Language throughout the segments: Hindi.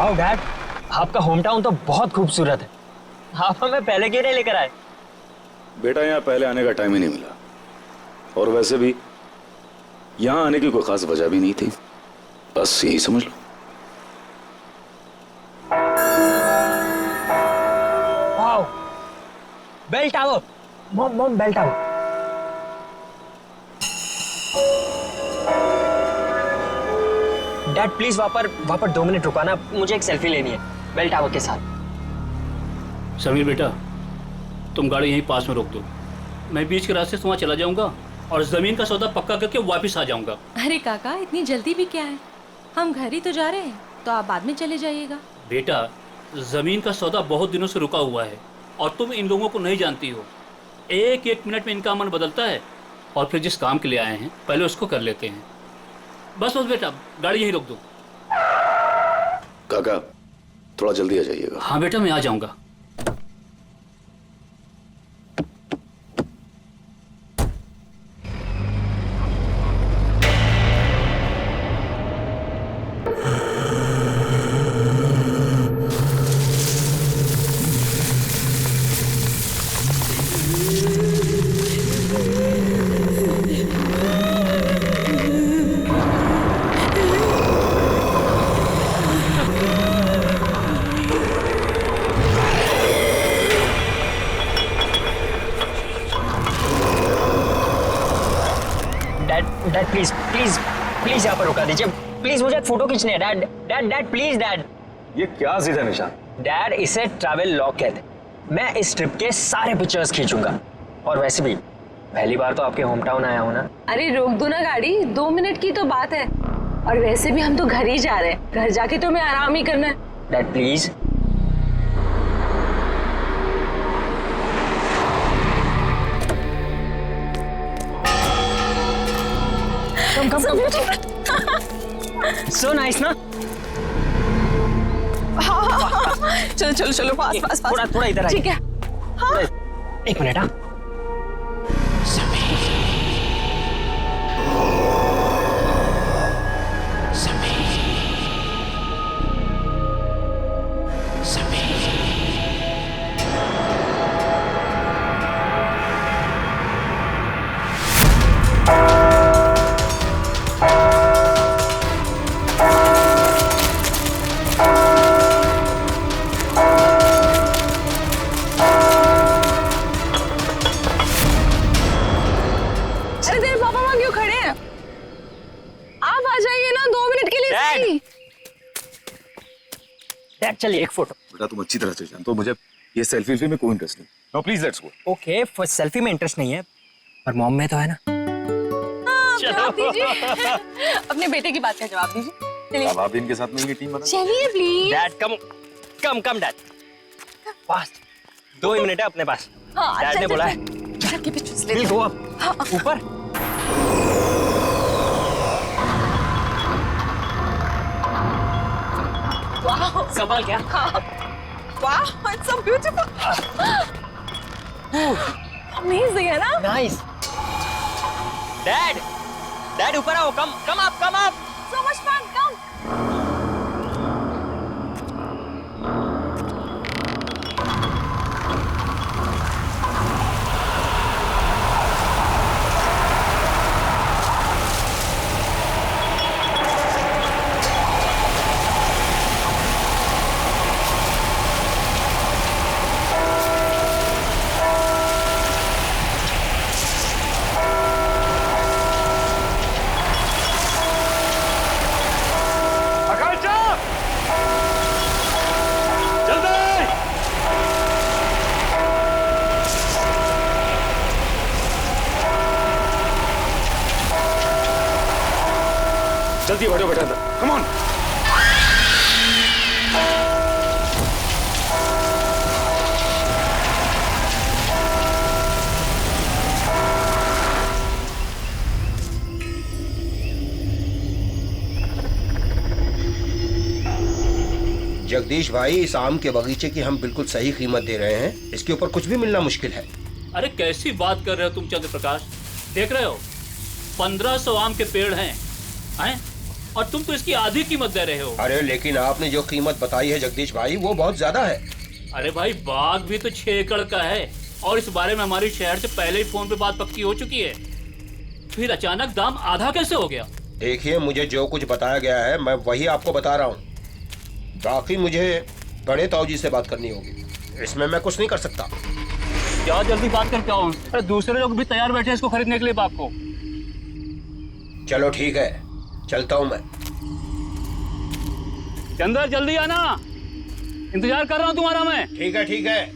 वाओ डैड, आपका होम टाउन तो बहुत खूबसूरत है। आप हमें पहले क्यों नहीं लेकर आए? बेटा यहाँ पहले आने का टाइम ही नहीं मिला, और वैसे भी यहाँ आने की कोई खास वजह भी नहीं थी, बस यही समझ लो। Wow, bell tower. Mom bell tower. Dad please वहां पर 2 मिनट रुकाना, मुझे एक सेल्फी लेनी है बेल टावर के साथ। समीर बेटा, तुम गाड़ी यहीं पास में रोक दो, मैं बीच के रास्ते से वहाँ चला जाऊंगा और जमीन का सौदा पक्का करके वापस आ जाऊंगा। अरे काका, इतनी जल्दी भी क्या है, हम घर ही तो जा रहे हैं, तो आप बाद में चले जाइएगा। बेटा, जमीन का सौदा बहुत दिनों से रुका हुआ है और तुम इन लोगों को नहीं जानती हो। एक एक मिनट में इनका मन बदलता है, और फिर जिस काम के लिए आए हैं पहले उसको कर लेते हैं। बस बेटा, गाड़ी यहीं रोक दो। काका थोड़ा जल्दी आ जाइएगा। हाँ बेटा, मैं आ जाऊंगा। डैड प्लीज प्लीज प्लीज यहाँ पर रुका दीजिए प्लीज, मुझे एक फोटो खींचनी है। Dad dad dad please dad. ये क्या सीधा निशान? डैड इसे ट्रैवल लॉग कहते हैं। मैं इस ट्रिप के सारे पिक्चर्स खींचूंगा, और वैसे भी पहली बार तो आपके होम टाउन आया हूँ ना। अरे रोक दो ना गाड़ी, 2 मिनट की तो बात है, और वैसे भी हम तो घर ही जा रहे हैं, घर जाके तो मैं आराम ही करना है। Dad please. Come so nice ना। चलो चलो चलो, पास पास पास। थोड़ा इधर ठीक है। हाँ। एक मिनट। हाँ डैड, चलिए एक फोटो। बेटा तुम अच्छी तरह से जानते हो मुझे ये सेल्फी में कोई इंटरेस्ट नहीं। No please let's go. Okay, for selfie में इंटरेस्ट नहीं है, पर मॉम में तो है ना। जवाब दीजिए। अपने बेटे की बात का जवाब दीजिए। चलिए। अब आप इनके साथ मिलकर टीम बना। चलिए please. Dad come dad, fast. 2 he minute है अपने पास। हाँ, डैड ने बोला है। के पीछे ले गो अप, ऊपर। कमाल क्या? वाह, इट्स सो ब्यूटीफुल। अमेजिंग है ना? नाइस। डैड ऊपर आओ, come up. So much fun, come. जल्दी बैठो बेटा, कम ऑन। जगदीश भाई, इस आम के बगीचे की हम बिल्कुल सही कीमत दे रहे हैं, इसके ऊपर कुछ भी मिलना मुश्किल है। अरे कैसी बात कर रहे हो तुम चंद्र प्रकाश, देख रहे हो 1500 आम के पेड़ हैं और तुम तो इसकी आधी कीमत दे रहे हो। अरे लेकिन आपने जो कीमत बताई है जगदीश भाई, वो बहुत ज्यादा है। अरे भाई, बाग भी तो 6 एकड़ का है और इस बारे में हमारी शहर से पहले ही फोन पे बात पक्की हो चुकी है। फिर अचानक दाम आधा कैसे हो गया? देखिए, मुझे जो कुछ बताया गया है मैं वही आपको बता रहा हूँ। बाकी मुझे बड़े ताऊजी से बात करनी होगी, इसमें मैं कुछ नहीं कर सकता। क्या जल्दी बात करके आओ? अरे दूसरे लोग भी तैयार बैठे हैं इसको खरीदने के लिए बाग को। चलो ठीक है, चलता हूँ मैं। चंदर जल्दी आना, इंतजार कर रहा हूँ तुम्हारा मैं। ठीक है ठीक है।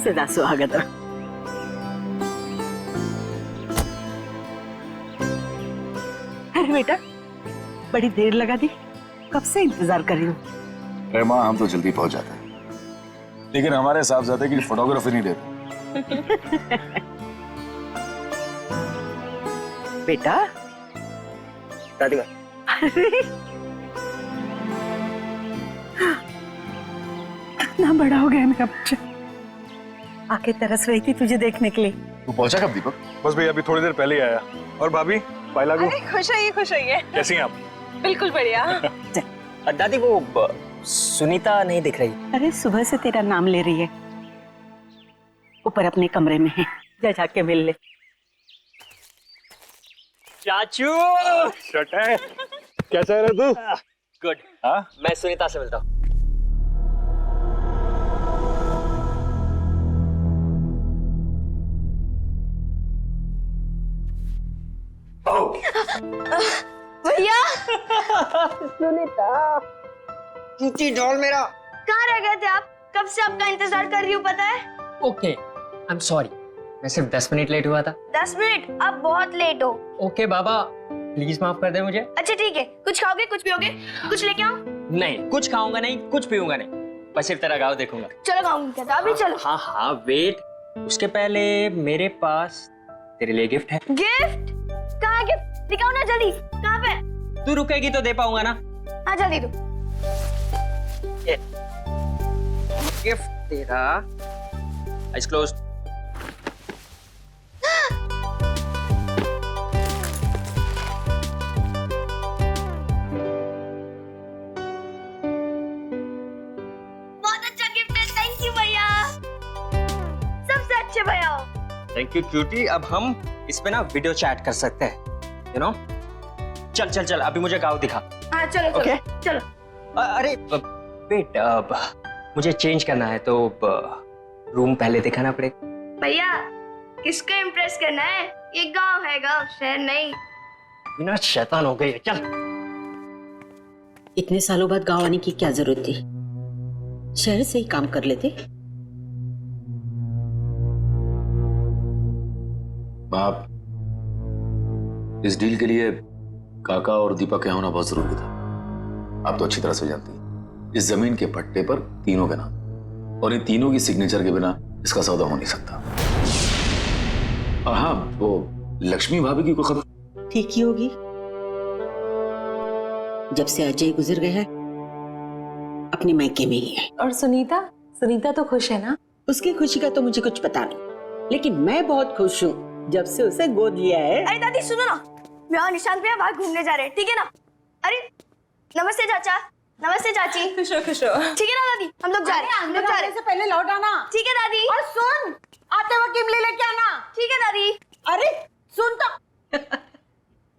सदा सुहागत। अरे बेटा, बड़ी देर लगा दी, कब से इंतजार कर रही हूँ। अरे माँ, हम तो जल्दी पहुंच जाते हैं, लेकिन हमारे साहबजादे की फोटोग्राफी नहीं देते। बेटा दादी कितना बड़ा हो गया मेरा बच्चा, आके तरस रही थी तुझे देखने के लिए। तू पहुंचा कब दीपक? बस भैया अभी थोड़ी देर पहले ही आया। और भाभी, बाय लागू। खुश होइए। कैसी हैं आप? बिल्कुल बढ़िया। दादी वो सुनीता नहीं दिख रही। अरे सुबह से तेरा नाम ले रही है, ऊपर अपने कमरे में है, जा जाके मिल ले। चाचू शट है। क्या चाह रहे तू? गुड। हाँ? मैं सुनीता से मिलता हूँ। भैया चूची डॉल मेरा। कहाँ रह गए थे आप? कब से आपका इंतजार कर रही हूँ, पता है? ओके, आई एम सॉरी, मैं सिर्फ 10 मिनट लेट हुआ था। 10 मिनट? आप बहुत लेट हो। ओके बाबा, प्लीज माफ कर दे मुझे। अच्छा ठीक है, कुछ खाओगे, कुछ पियोगे? कुछ लेके आओ? नहीं, कुछ खाऊंगा नहीं, कुछ पीऊंगा नहीं, बस सिर्फ तेरा गाँव देखूंगा। चलो खाऊंगी क्या? अभी चलो। हाँ हाँ वेट, उसके पहले मेरे पास तेरे लिए गिफ्ट है। गिफ्ट? कहाँ गिफ्ट? दिखाओ ना जल्दी, कहाँ पे? तू रुकेगी तो दे पाऊंगा ना। हाँ जल्दी दो। गिफ्ट तेरा। Eyes closed. बहुत अच्छा गिफ्ट है, थैंक यू भैया, सबसे अच्छे भैया हो। Thank you cutie. अब हम इस पे ना वीडियो चैट कर सकते हैं, यू नो। चल चल चल, अभी मुझे गाँव दिखा। हाँ चलो चलो Okay. चलो। अरे वेट, मुझे चेंज करना है तो रूम पहले दिखाना पड़ेगा। भैया किसको इम्प्रेस करना है? ये गांव है, गांव, शहर नहीं। बिना शैतान हो गई है, चल। इतने सालों बाद गांव आने की क्या जरूरत थी, शहर से ही काम कर लेते। आप इस डील के लिए काका और दीपक यहाँ होना बहुत जरूरी था। आप तो अच्छी तरह से जानती हैं इस जमीन के पट्टे पर तीनों के नाम, और इन तीनों की सिग्नेचर के बिना इसका सौदा हो नहीं सकता। और हाँ, वो लक्ष्मी भाभी की कोई खबर? ठीक ही होगी। जब से अजय गुजर गया है अपनी मायके में ही है। और सुनीता सुनीता तो खुश है ना? उसकी खुशी का तो मुझे कुछ पता नहीं, लेकिन मैं बहुत खुश हूँ जब से उसे गोद लिया है। अरे दादी सुनो ना, मैं और निशांत भैया बाहर घूमने जा रहे हैं, ठीक है ना? अरे नमस्ते चाचा, नमस्ते चाची। खुश हो खुश हो। ठीक है ना दादी, हम लोग जा रहे हैं, हम लोग जा रहे हैं। से पहले लौट आना। ठीक है दादी। और सुन, आते वक्त इमली लेके आना। ठीक है दादी। अरे सुन तो।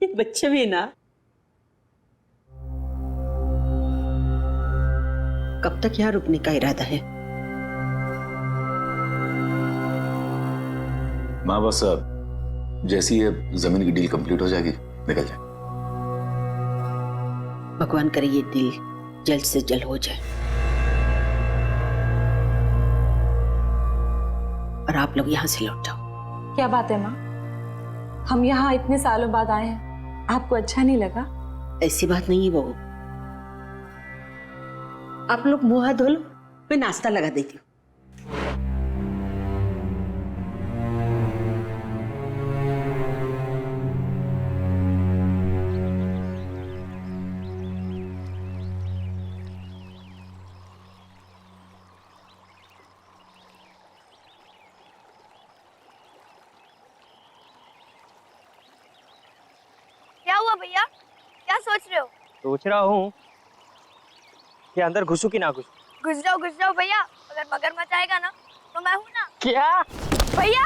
ये बच्चे भी ना कब तक यहाँ रुकने का इरादा है? माँ बस जैसी ये जमीन की डील कंप्लीट हो जाएगी निकल जाए। भगवान करे ये डील जल्द से जल्द हो जाए और आप लोग यहाँ से लौट जाओ। क्या बात है माँ, हम यहाँ इतने सालों बाद आए हैं, आपको अच्छा नहीं लगा? ऐसी बात नहीं है बहू, आप लोग मुंह हाथ धो लो, मैं नाश्ता लगा देती हूँ। क्या हुआ भैया, क्या सोच रहे हो? सोच रहा हूँ कि अंदर घुसूं कि ना घुसूं। घुस जाओ भैया, अगर मगरमच्छ आएगा ना तो मैं हूँ ना। क्या भैया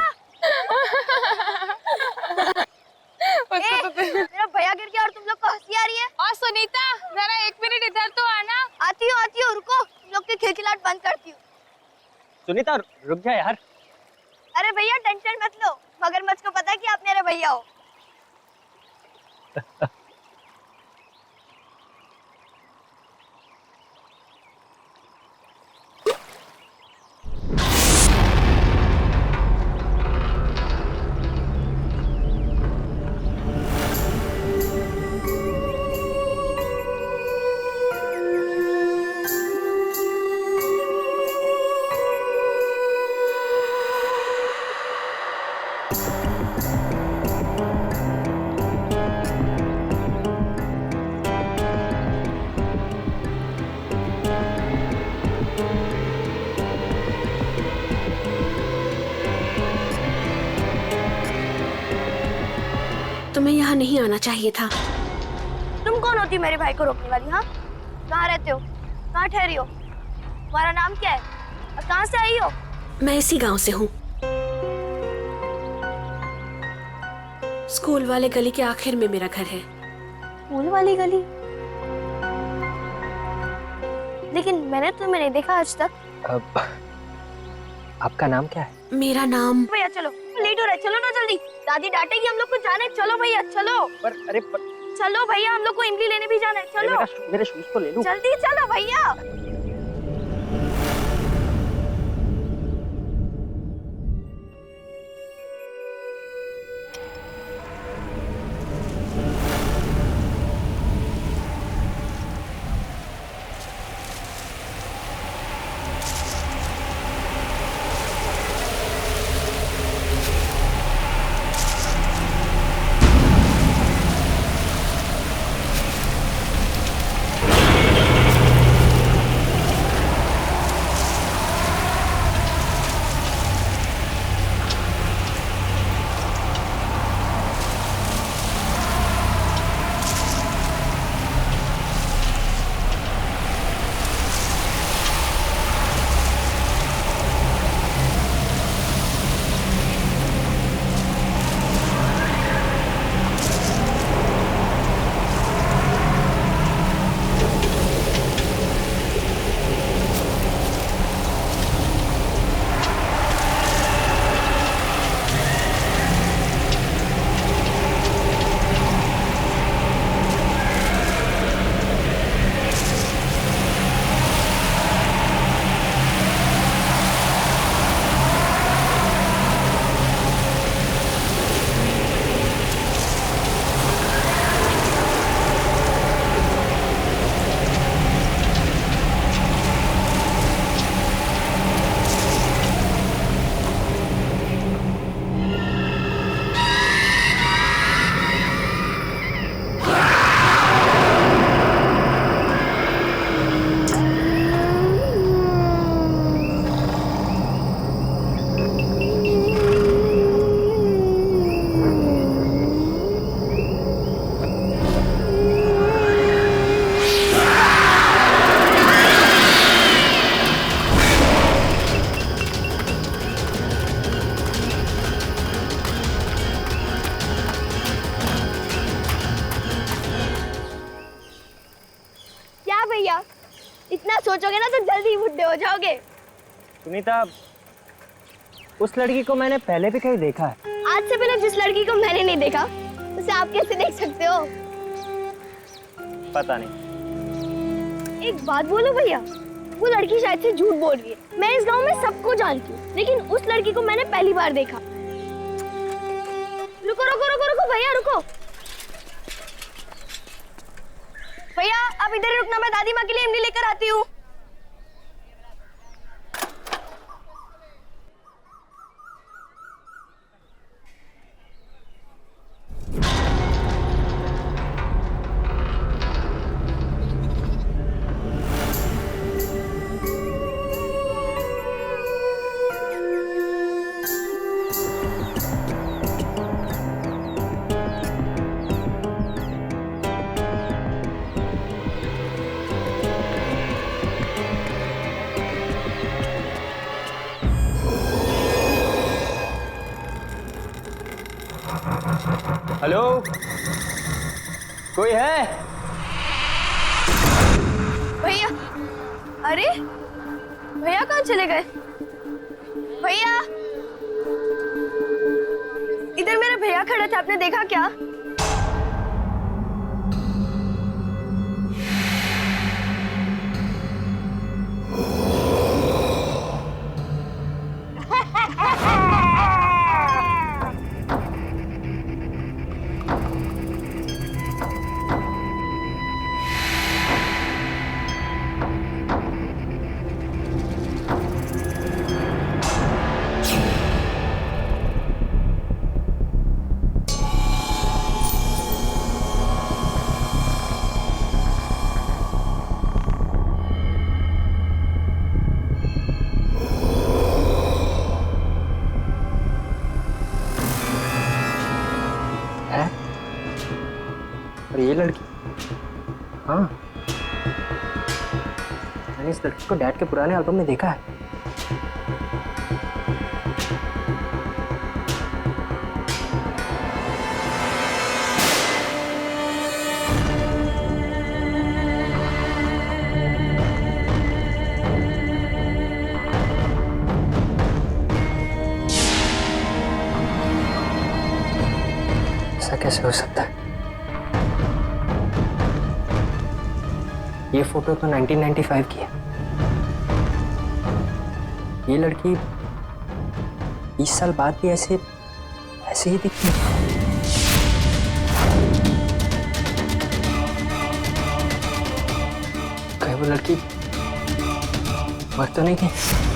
मेरा भैया गिर गया और तुम लोग को हंसी आ रही है। और सुनीता जरा 1 मिनट इधर तो आना। आती हो रुको, तुम लोग की खिलखिलाहट बंद करती हूँ। सुनीता रुक जा यार। अरे भैया टेंशन मत लो, मगरमच्छ को पता है कि आप मेरे भैया हो। तुम्हें यहाँ नहीं आना चाहिए था। तुम कौन होती मेरे भाई को रोकने वाली? हाँ, कहाँ रहते हो, कहाँ ठहरी हो, तुम्हारा नाम क्या है और कहाँ से आई हो? मैं इसी गांव से हूँ। स्कूल वाले गली के आखिर में मेरा घर है। स्कूल वाली गली? लेकिन मैंने तुम्हें नहीं देखा आज तक। आपका नाम क्या है? मेरा नाम। भैया चलो, लेट हो रहा है, चलो ना जल्दी, दादी डांटेगी हम लोग को। जाना है, चलो भैया चलो। चलो भैया, हम लोग को इमली लेने भी जाना है, चलो। मेरे शूज तो ले लूं। जल्दी चलो भैया। जाओगे? सुनीता, उस लड़की को मैंने पहले भी कहीं देखा है। आज से पहले जिस लड़की को मैंने नहीं देखा उसे आप कैसे देख सकते हो? पता नहीं। एक बात बोलो भैया, वो लड़की शायद से झूठ बोल रही है। मैं इस गांव में सबको जानती हूँ, लेकिन उस लड़की को मैंने पहली बार देखा। रुको रुको रुको रुको भैया, रुको भैया, आप इधर ही रुकना, मैं दादी माँ के लिए इमली लेकर आती हूँ। हेलो, कोई है? भैया, अरे भैया कहाँ चले गए? भैया, इधर मेरे भैया खड़े थे, आपने देखा क्या? और ये लड़की, हाँ, मैंने इस लड़की को डैड के पुराने एल्बम में देखा है। ऐसा कैसे हो सकता है? ये फोटो तो 1995 की है। ये लड़की 20 साल बाद भी ऐसे ही दिखती है। कहीं वो लड़की मर तो नहीं गई?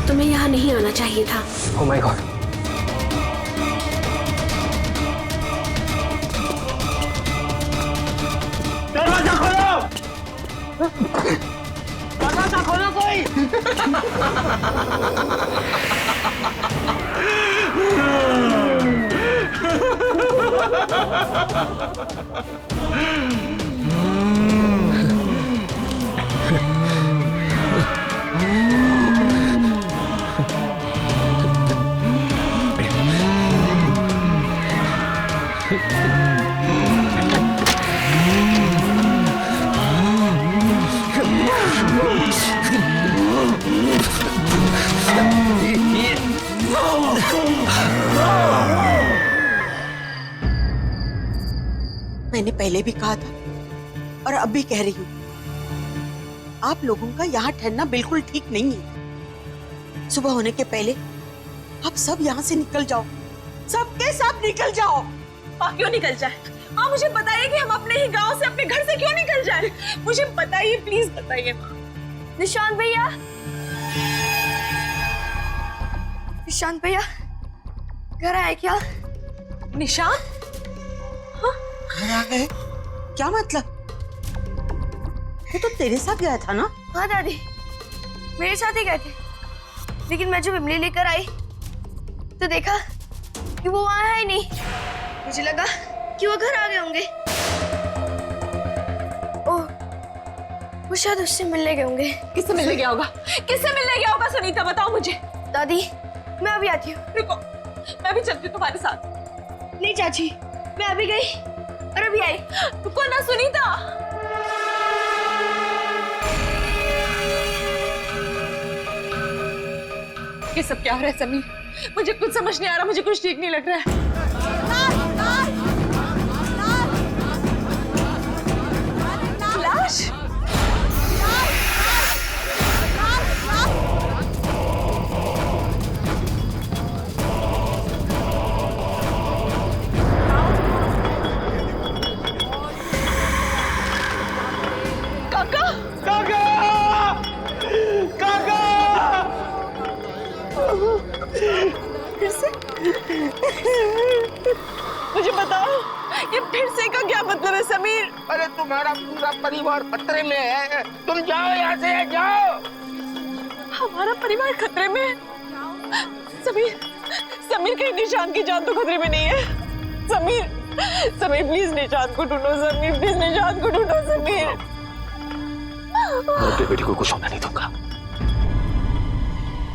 तुम्हें यहाँ नहीं आना चाहिए था। ओह माय गॉड। दरवाजा खोलो! दरवाजा खोलो कोई! मैंने पहले भी कहा था और अब भी कह रही हूँ, आप लोगों का यहाँ ठहरना बिल्कुल ठीक नहीं है। सुबह होने के पहले आप सब यहाँ से निकल जाओ, सबके सब निकल जाओ। माँ क्यों निकल जाए? माँ मुझे बताइए कि हम अपने ही गांव से, अपने घर से क्यों निकल जाए? मुझे बताइए, प्लीज बताइए माँ। निशांत भैया, निशांत भैया घर आए क्या? निशांत? घर आ गए? क्या मतलब? वो तो तेरे साथ गया था ना? हाँ दादी, मेरे साथ ही गए थे, लेकिन मैं जब इमली लेकर आई तो देखा कि वो वहां है ही नहीं। मुझे लगा कि वो घर आ गए होंगे। ओह, वो शायद उससे मिलने गए होंगे। किससे मिलने गया होगा? किससे मिलने गया होगा सुनीता, बताओ मुझे। दादी, मैं अभी आती हूँ। रुको, मैं भी चलती हूँ तुम्हारे साथ। नहीं चाची, मैं अभी गई और अभी आई। रुको ना सुनीता। ये सब क्या हो रहा है समीर? मुझे कुछ समझ नहीं आ रहा, मुझे कुछ ठीक नहीं लग रहा है। लाश? काका! काका! काका! फिर से? मुझे बताओ, ये फिर से का क्या मतलब है समीर? अरे तुम्हारा पूरा परिवार खतरे में है, तुम जाओ यहाँ से, जाओ। हमारा परिवार खतरे में है? समीर, समीर कहीं निशान की जान तो खतरे में नहीं है? समीर, समीर प्लीज निशान को ढूंढो, समीर प्लीज निशान को ढूंढो, समीर। मैं अपनी बेटी को कुछ होने नहीं दूंगा।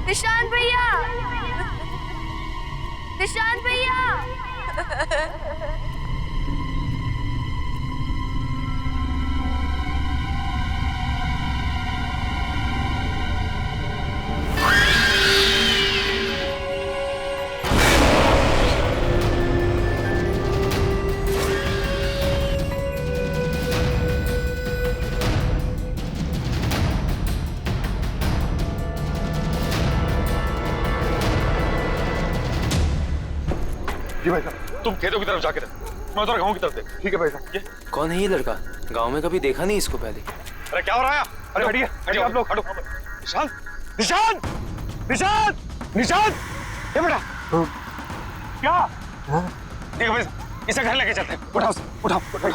निशांत भैया, निशांत भैया। जी भाई साहब, तुम खेतों की तरफ जाके रहो, मैं उधर गाँव की तरफ देख। ठीक है भाई साहब। ये कौन है ये लड़का? गांव में कभी देखा नहीं इसको पहले। अरे क्या हो रहा है? अरे हटिए, हटिए आप लोग, हटो। निशांत, निशांत, निशांत, निशांत, ये बेटा क्या? देखो भाई साहब, इसे घर लेके चलते हैं। उठाओ, उठाओ, उठाओ।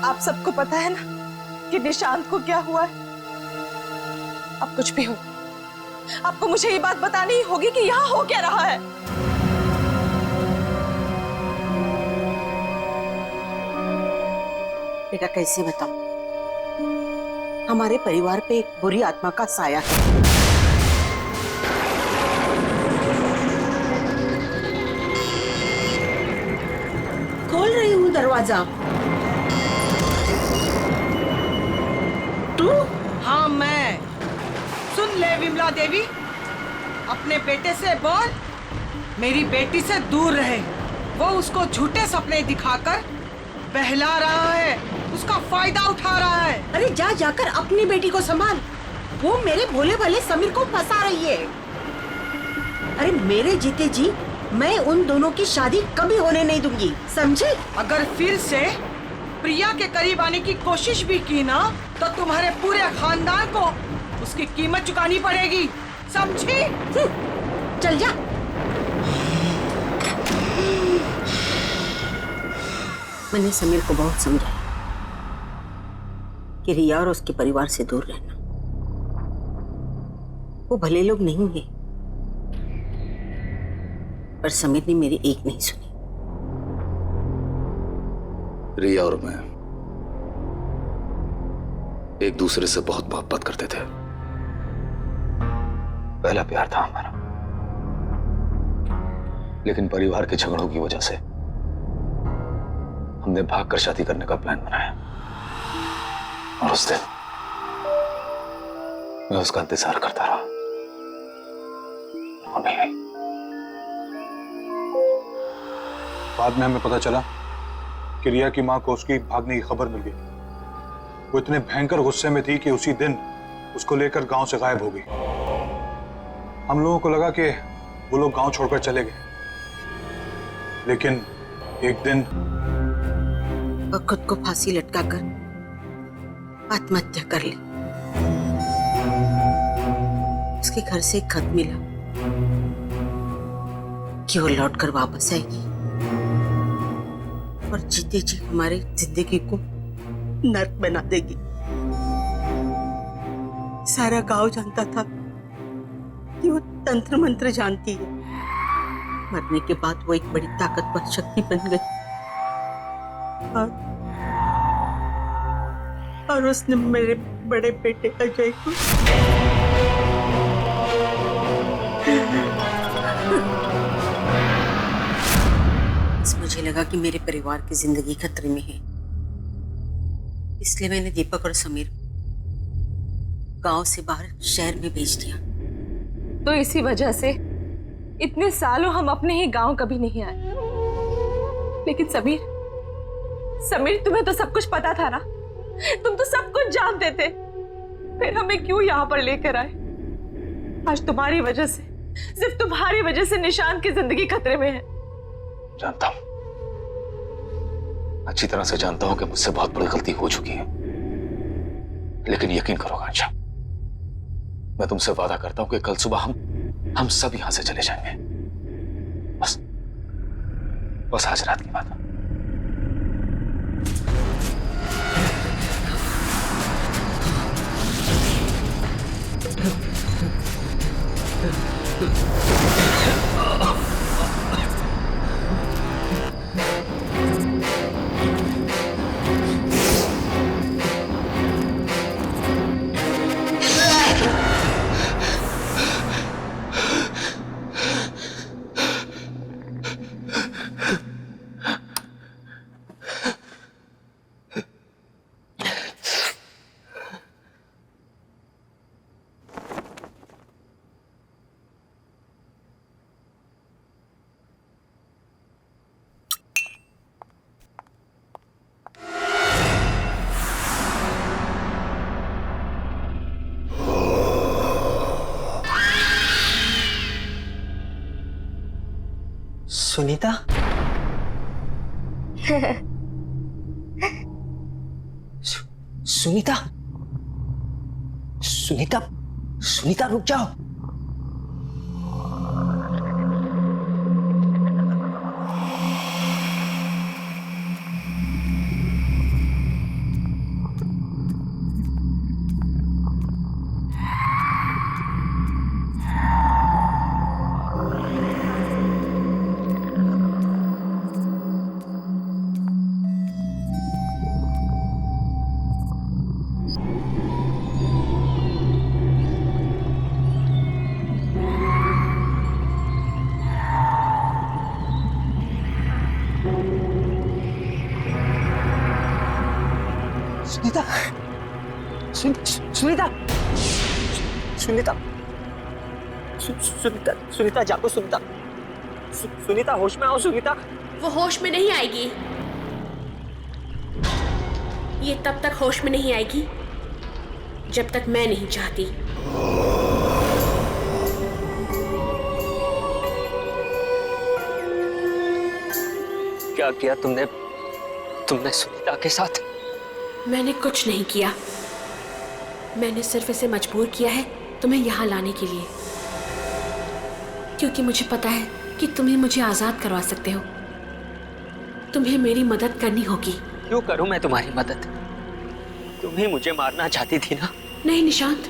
आप सबको पता है ना कि निशांत को क्या हुआ है? अब कुछ भी हो, आपको मुझे ये बात बतानी ही होगी कि यहाँ हो क्या रहा है। बेटा कैसे बताऊं? हमारे परिवार पे एक बुरी आत्मा का साया है। खोल रही हूँ दरवाजा। तू? हाँ मैं। सुन ले विमला देवी, अपने बेटे से बोल मेरी बेटी से दूर रहे। वो उसको झूठे सपने दिखाकर बहला रहा है, उसका फायदा उठा रहा है। अरे जा जाकर अपनी बेटी को संभाल, वो मेरे भोले भाले समीर को फंसा रही है। अरे मेरे जीते जी मैं उन दोनों की शादी कभी होने नहीं दूंगी, समझे? अगर फिर से प्रिया के करीब आने की कोशिश भी की ना तो तुम्हारे पूरे खानदान को उसकी कीमत चुकानी पड़ेगी, समझी? चल जा। मैंने समीर को बहुत समझाया कि रिया और उसके परिवार से दूर रहना। वो भले लोग नहीं है, पर समीर ने मेरी एक नहीं सुनी। रिया और मैं एक दूसरे से बहुत मोहब्बत करते थे। पहला प्यार था हमारा, लेकिन परिवार के झगड़ों की वजह से हमने भागकर शादी करने का प्लान बनाया। और उस दिन मैं उसका इंतजार करता रहा, वो नहीं आई। बाद में हमें पता चला कि रिया की मां को उसकी भागने की खबर मिल गई। वो इतने भयंकर गुस्से में थी कि उसी दिन उसको लेकर गांव से गायब हो गई। हम लोगों को लगा कि वो लोग गांव छोड़कर चले गए, लेकिन एक दिन वो खुद को फांसी लटकाकर आत्महत्या कर ली। उसके घर से एक खत मिला कि वो लौटकर वापस आएगी और जीते जी हमारी जिंदगी को नर्क बना देगी। सारा गांव जानता था कि वो तंत्र मंत्र जानती है। मरने के बाद वो एक बड़ी ताकतवर शक्ति बन गई और उसने मेरे बड़े बेटे अजय को लगा कि मेरे परिवार की जिंदगी खतरे में है, इसलिए मैंने दीपक और समीर गांव से बाहर शहर में भेज दिया। तो इसी वजह से इतने सालों हम अपने ही गांव कभी नहीं आए। लेकिन समीर तुम्हें तो सब कुछ पता था ना, तुम तो सब कुछ जानते थे, फिर हमें क्यों यहाँ पर लेकर आए? आज तुम्हारी वजह से, सिर्फ तुम्हारी वजह से निशांत की जिंदगी खतरे में है। जानता हूं, अच्छी तरह से जानता हूं कि मुझसे बहुत बड़ी गलती हो चुकी है, लेकिन यकीन करो आकांक्षा, मैं तुमसे वादा करता हूं कि कल सुबह हम सब यहां से चले जाएंगे। बस आज रात की बात है। सुनीता? सुनीता? सुनीता? सुनीता रुक जाओ। सुनीता, सुनीता, सुनीता, सुनीता, सुनीता जागो। सुनीता, सुनीता होश में आओ। सुनीता, वो होश में नहीं आएगी। ये तब तक होश में नहीं आएगी जब तक मैं नहीं चाहती। क्या किया तुमने सुनीता के साथ? मैंने कुछ नहीं किया। मैंने सिर्फ इसे मजबूर किया है तुम्हें यहाँ लाने के लिए, क्योंकि मुझे पता है कि तुम ही मुझे आजाद करवा सकते हो। तुम्हें मेरी मदद करनी होगी। क्यों करूं मैं तुम्हारी मदद? तुम ही मुझे मारना चाहती थी ना? नहीं निशांत,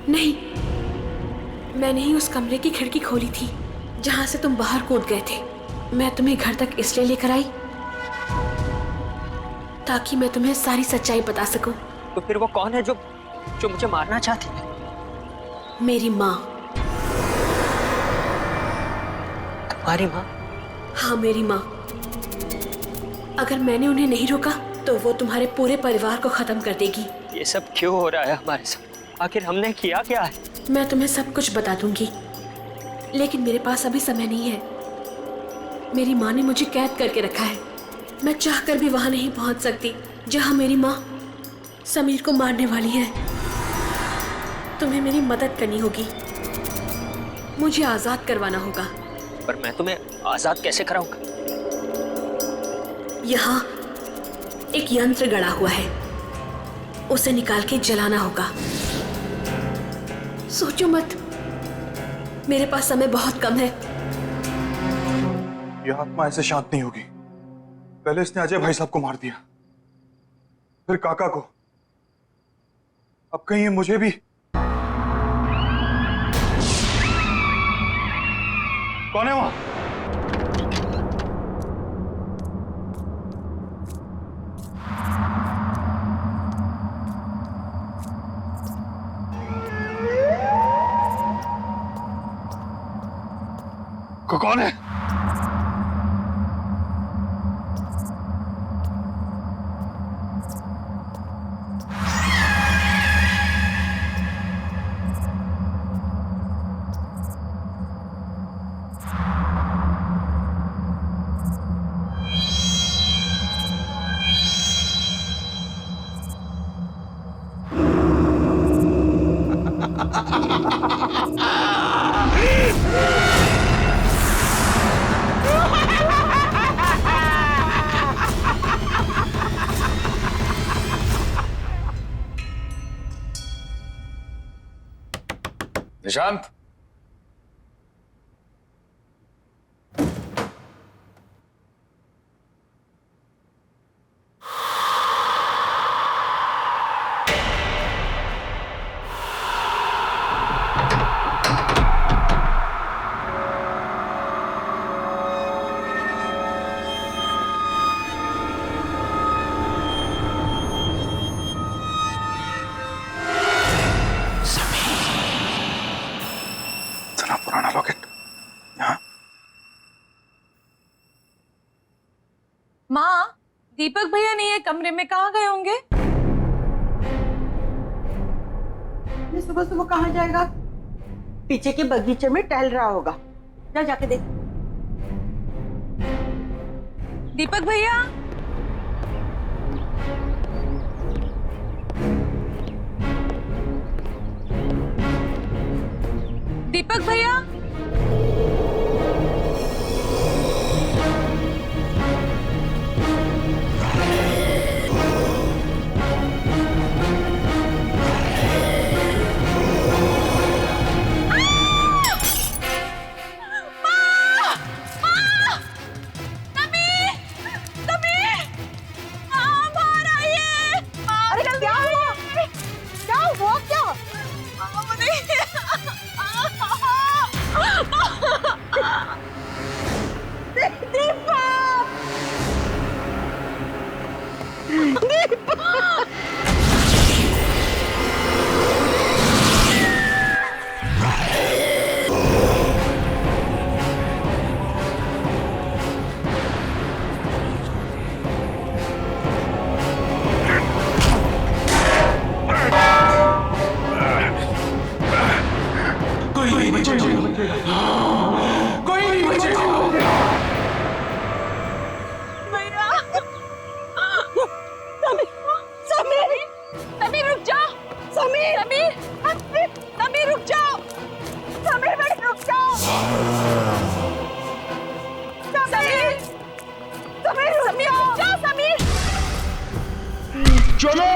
नहीं। मैंने ही उस कमरे की खिड़की खोली थी जहां से तुम बाहर कूद गए थे। मैं तुम्हें घर तक इसलिए लेकर आई ताकि मैं तुम्हें सारी सच्चाई बता सकूं। तो फिर वो कौन है जो मुझे मारना चाहती है? मेरी माँ। तुम्हारी माँ? हाँ, मेरी माँ। अगर मैंने उन्हें नहीं रोका तो वो तुम्हारे पूरे परिवार को खत्म कर देगी। ये सब क्यों हो रहा है हमारे साथ? आखिर हमने किया क्या है? मैं तुम्हें सब कुछ बता दूंगी, लेकिन मेरे पास अभी समय नहीं है। मेरी माँ ने मुझे कैद करके रखा है। मैं चाहकर भी वहां नहीं पहुंच सकती जहां मेरी माँ समीर को मारने वाली है। तुम्हें मेरी मदद करनी होगी, मुझे आजाद करवाना होगा। पर मैं तुम्हें आजाद कैसे कराऊंगा? यहाँ एक यंत्र गड़ा हुआ है, उसे निकाल के जलाना होगा। सोचो मत, मेरे पास समय बहुत कम है। यह आत्मा ऐसे शांत नहीं होगी। पहले इसने अजय भाई साहब को मार दिया, फिर काका को, अब कहीं ये मुझे भी। कौन है वहां? कौन है? निशांत, पुराना लॉकेट यहाँ। माँ, दीपक भैया नहीं है कमरे में, कहाँ गए होंगे? ये सुबह सुबह कहाँ जाएगा? पीछे के बगीचे में टहल रहा होगा। जा जाके देख। दीपक भैया, दीपक भैया, चलो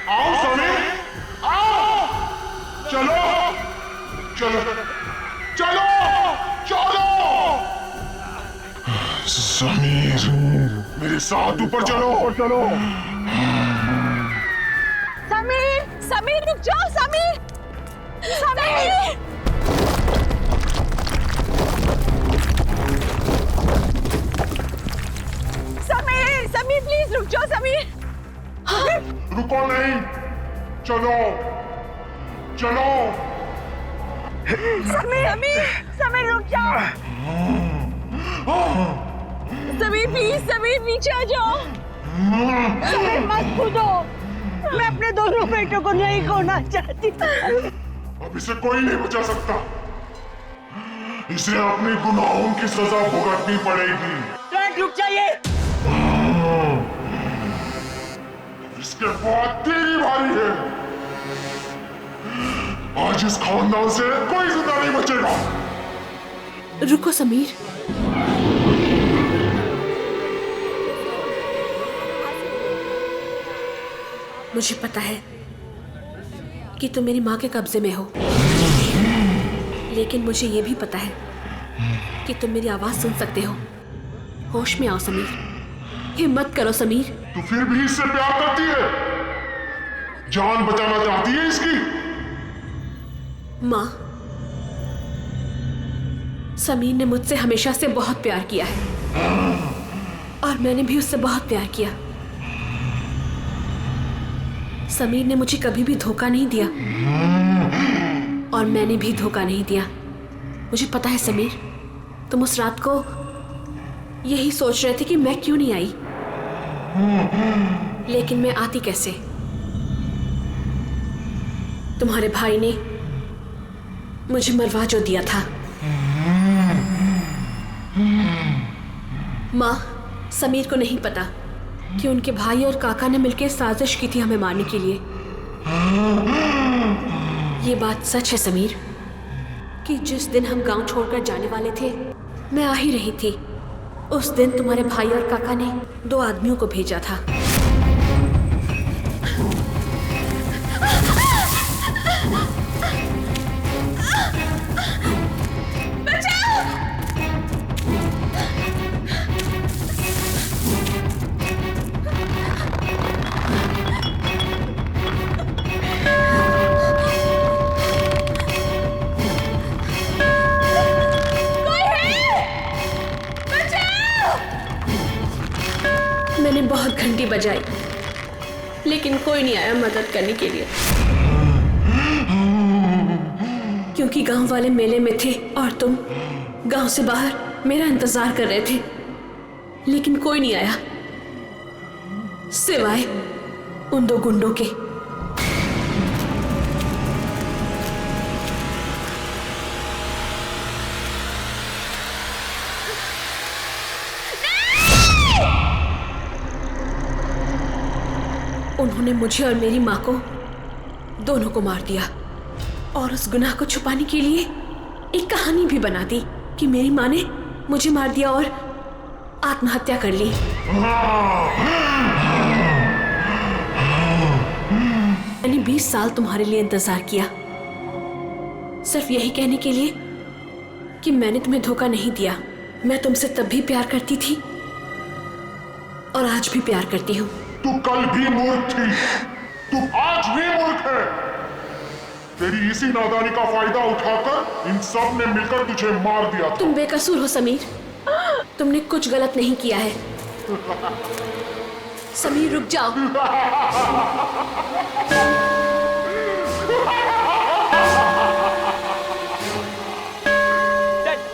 आओ समीर, आओ, चलो चलो चलो चलो समीर, मेरे साथ ऊपर चलो चलो। समीर, समीर रुक जाओ, समीर, समीर, समीर, समीर प्लीज रुक जाओ, समीर। रुको नहीं, चलो चलो। समीर, समीर, समीर रुक जाओ। समीर प्लीज, समीर नीचे आ जाओ। समीर मत कूदो, मैं अपने दोनों बेटों को नहीं खोना चाहती। अब इसे कोई नहीं बचा सकता, इसे अपने गुनाहों की सजा भुगतनी पड़ेगी। रुक जाइए। इसके बाद तेरी बारी है। आज इस खानदान से कोई जिंदा नहीं बचेगा। रुको समीर, मुझे पता है कि तुम मेरी माँ के कब्जे में हो, लेकिन मुझे ये भी पता है कि तुम मेरी आवाज सुन सकते हो। होश में आओ समीर, हिम्मत करो समीर। तू फिर भी इससे प्यार करती है, जान बचाना चाहती है इसकी। माँ, समीर ने मुझसे हमेशा से बहुत प्यार किया है और मैंने भी उससे बहुत प्यार किया। समीर ने मुझे कभी भी धोखा नहीं दिया और मैंने भी धोखा नहीं दिया। मुझे पता है समीर, तुम उस रात को यही सोच रहे थे कि मैं क्यों नहीं आई, लेकिन मैं आती कैसे? तुम्हारे भाई ने मुझे मरवा जो दिया था। माँ, समीर को नहीं पता कि उनके भाई और काका ने मिलकर साजिश की थी हमें मारने के लिए। ये बात सच है समीर कि जिस दिन हम गांव छोड़कर जाने वाले थे, मैं आ ही रही थी। उस दिन तुम्हारे भाई और काका ने 2 आदमियों को भेजा था। बहुत घंटी बजाई, लेकिन कोई नहीं आया मदद करने के लिए, क्योंकि गांव वाले मेले में थे और तुम गांव से बाहर मेरा इंतजार कर रहे थे। लेकिन कोई नहीं आया सिवाय उन दो गुंडों के। उन्होंने मुझे और मेरी माँ को दोनों को मार दिया और उस गुनाह को छुपाने के लिए एक कहानी भी बना दी कि मेरी माँ ने मुझे मार दिया और आत्महत्या कर ली। मैंने 20 साल तुम्हारे लिए इंतजार किया, सिर्फ यही कहने के लिए कि मैंने तुम्हें धोखा नहीं दिया। मैं तुमसे तब भी प्यार करती थी और आज भी प्यार करती हूँ। तू कल भी मूर्ख थी, तू आज भी मूर्ख है। तेरी इसी नादानी का फायदा उठाकर इन सब ने मिलकर तुझे मार दिया था। तुम बेकसूर हो समीर, तुमने कुछ गलत नहीं किया है। समीर रुक जाओ।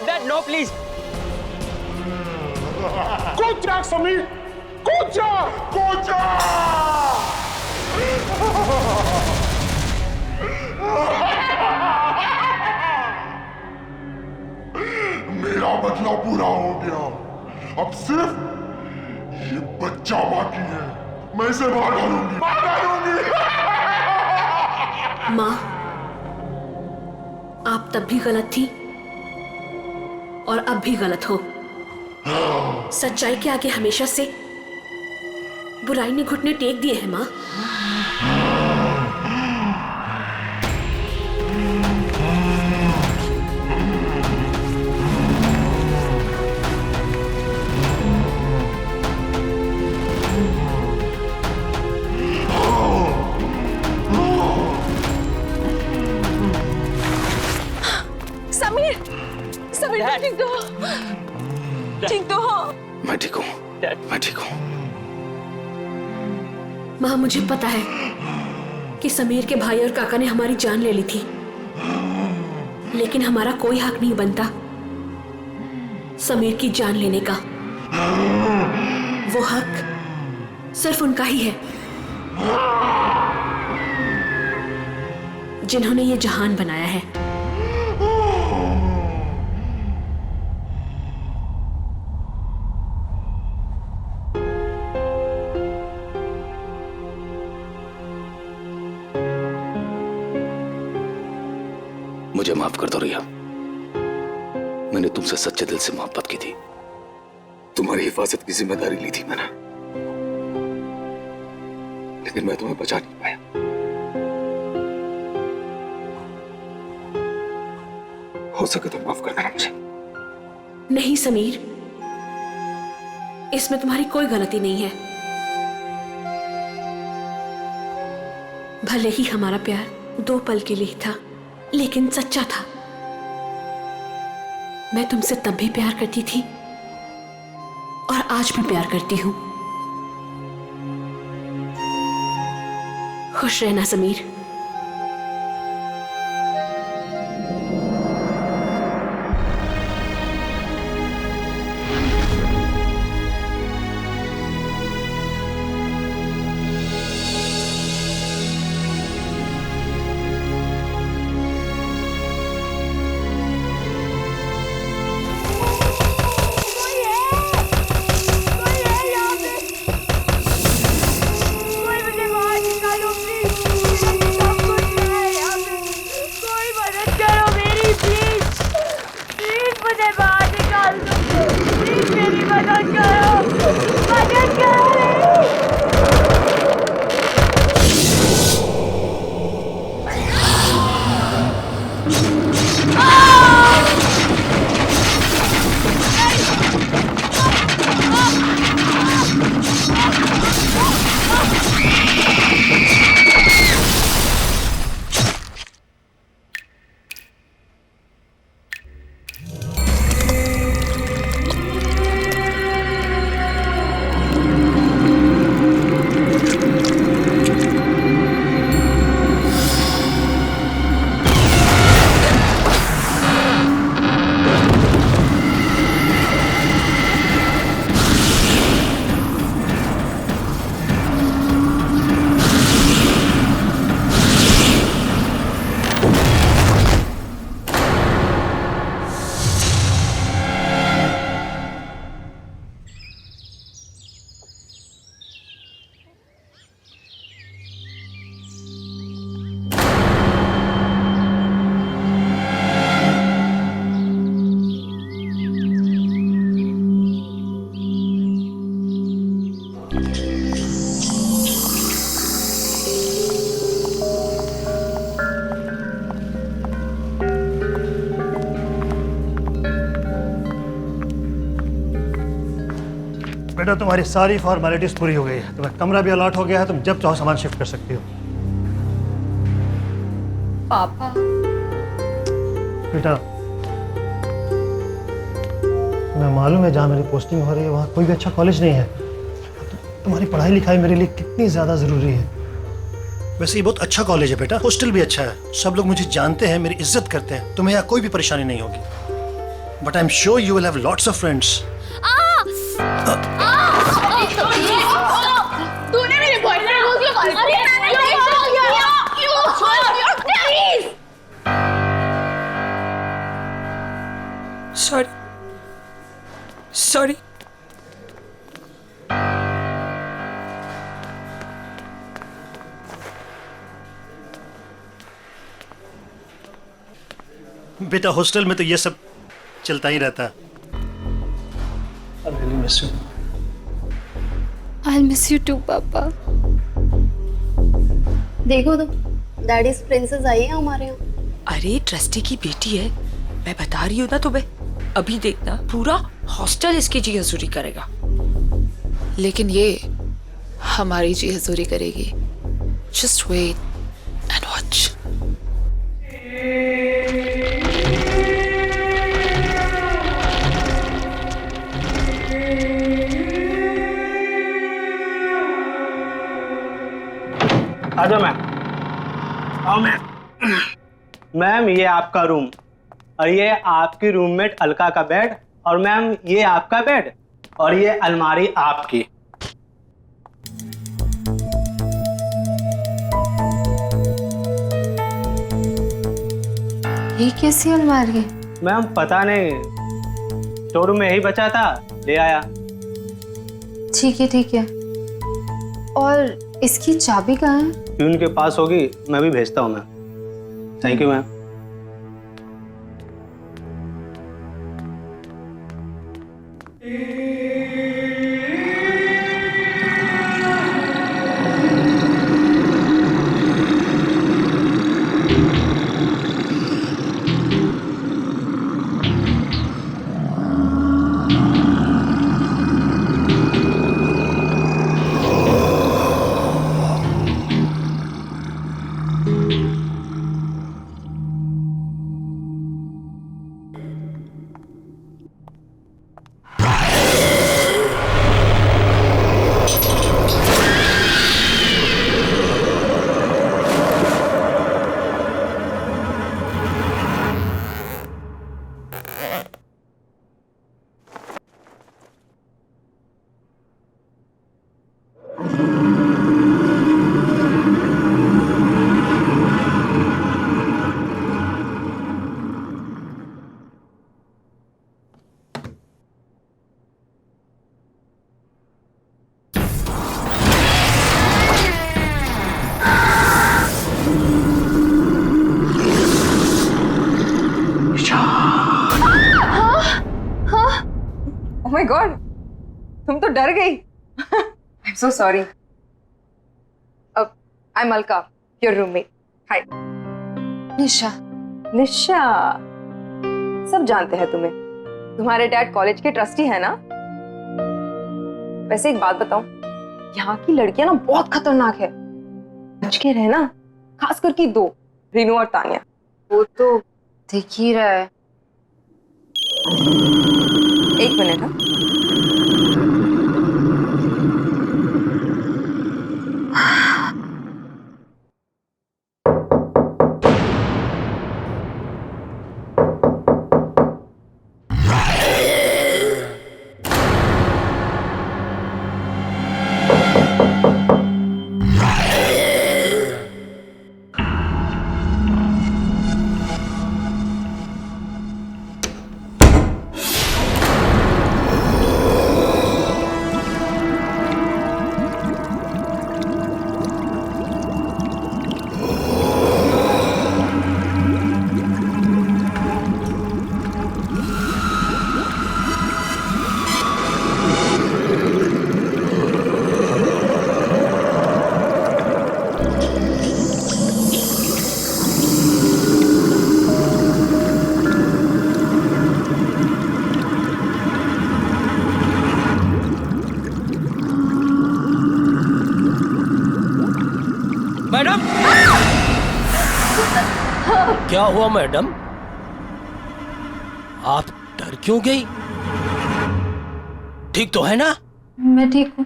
Dad, no, please. कूद जा समीर, कूद जा, कूद जा। मेरा बदला पूरा हो गया, अब सिर्फ ये बच्चा बाकी है। मैं इसे मार डालूंगी, मार डालूंगी। माँ, आप तब भी गलत थी और अब भी गलत हो। सच्चाई के आगे हमेशा से बुराई ने घुटने टेक दिए हैं माँ। समीर, समीर तुम ठीक तो हो? ठीक तो हो? मैं ठीक हूँ, मैं ठीक हूँ। माँ, मुझे पता है कि समीर के भाई और काका ने हमारी जान ले ली थी, लेकिन हमारा कोई हक नहीं बनता समीर की जान लेने का। वो हक सिर्फ उनका ही है जिन्होंने ये जहान बनाया है। मुझे माफ कर दो रिया, मैंने तुमसे सच्चे दिल से मोहब्बत की थी। तुम्हारी हिफाजत की जिम्मेदारी ली थी मैंने, लेकिन मैं तुम्हें बचा नहीं पाया। हो सके तो माफ कर देना मुझे। नहीं समीर, इसमें तुम्हारी कोई गलती नहीं है। भले ही हमारा प्यार 2 पल के लिए था, लेकिन सच्चा था। मैं तुमसे तब भी प्यार करती थी और आज भी प्यार करती हूं। खुश रहना समीर। बेटा तुम्हारी सारी फॉर्मेलिटीज पूरी हो गई है, तुम्हें कमरा भी अलॉट हो गया है, तुम जब चाहो सामान शिफ्ट कर सकती हो। पापा बेटा मैं मालूम है जहाँ मेरी पोस्टिंग हो रही है वहाँ कोई भी अच्छा कॉलेज नहीं है। तुम्हारी पढ़ाई लिखाई मेरे लिए कितनी ज़्यादा ज़रूरी है। वैसे ये बहुत अच्छा कॉलेज है बेटा, हॉस्टल भी अच्छा है, सब लोग मुझे जानते हैं, मेरी इज्जत करते हैं, तुम्हें यहाँ कोई भी परेशानी नहीं होगी। But I am sure you will have lots of friends. तूने मेरे बॉयफ्रेंड को क्यों कॉल किया? Sorry sorry. बेटा हॉस्टल में तो ये सब चलता ही रहता है। I really miss you. I'll miss you too, पापा। देखो तो डैडीज प्रिंसेस आई है हमारे यहाँ। अरे ट्रस्टी की बेटी है, मैं बता रही हूँ ना तुम्हें। अभी देखना पूरा हॉस्टल इसकी जी हजूरी करेगा। लेकिन ये हमारी जी हजूरी करेगी। Just wait and watch. आजा मैम, आओ मैम। मैम ये आपका रूम और ये आपकी रूममेट अलका का बेड और मैम ये आपका बेड और ये अलमारी आपकी। ये कैसी अलमारी है? मैम पता नहीं, स्टोर रूम में यही बचा था, ले आया। ठीक है। और इसकी चाबी कहाँ है? प्यून के पास होगी, मैं भी भेजता हूँ ma'am. Thank you ma'am. Oh my God, तुम तो डर गई। I am so sorry. I am Alka, your roommate. Hi. Nisha. Nisha, सब जानते हैं तुम्हें। तुम्हारे डैड कॉलेज के ट्रस्टी है ना? वैसे एक बात बताऊं, यहाँ की लड़कियां ना बहुत खतरनाक है, बच के रहना, खास करके दो, रीनू और तानिया। वो तो दिख ही रहा है। एक मिनट। क्या हुआ मैडम? आप डर क्यों गई? ठीक तो है ना? मैं ठीक हूँ।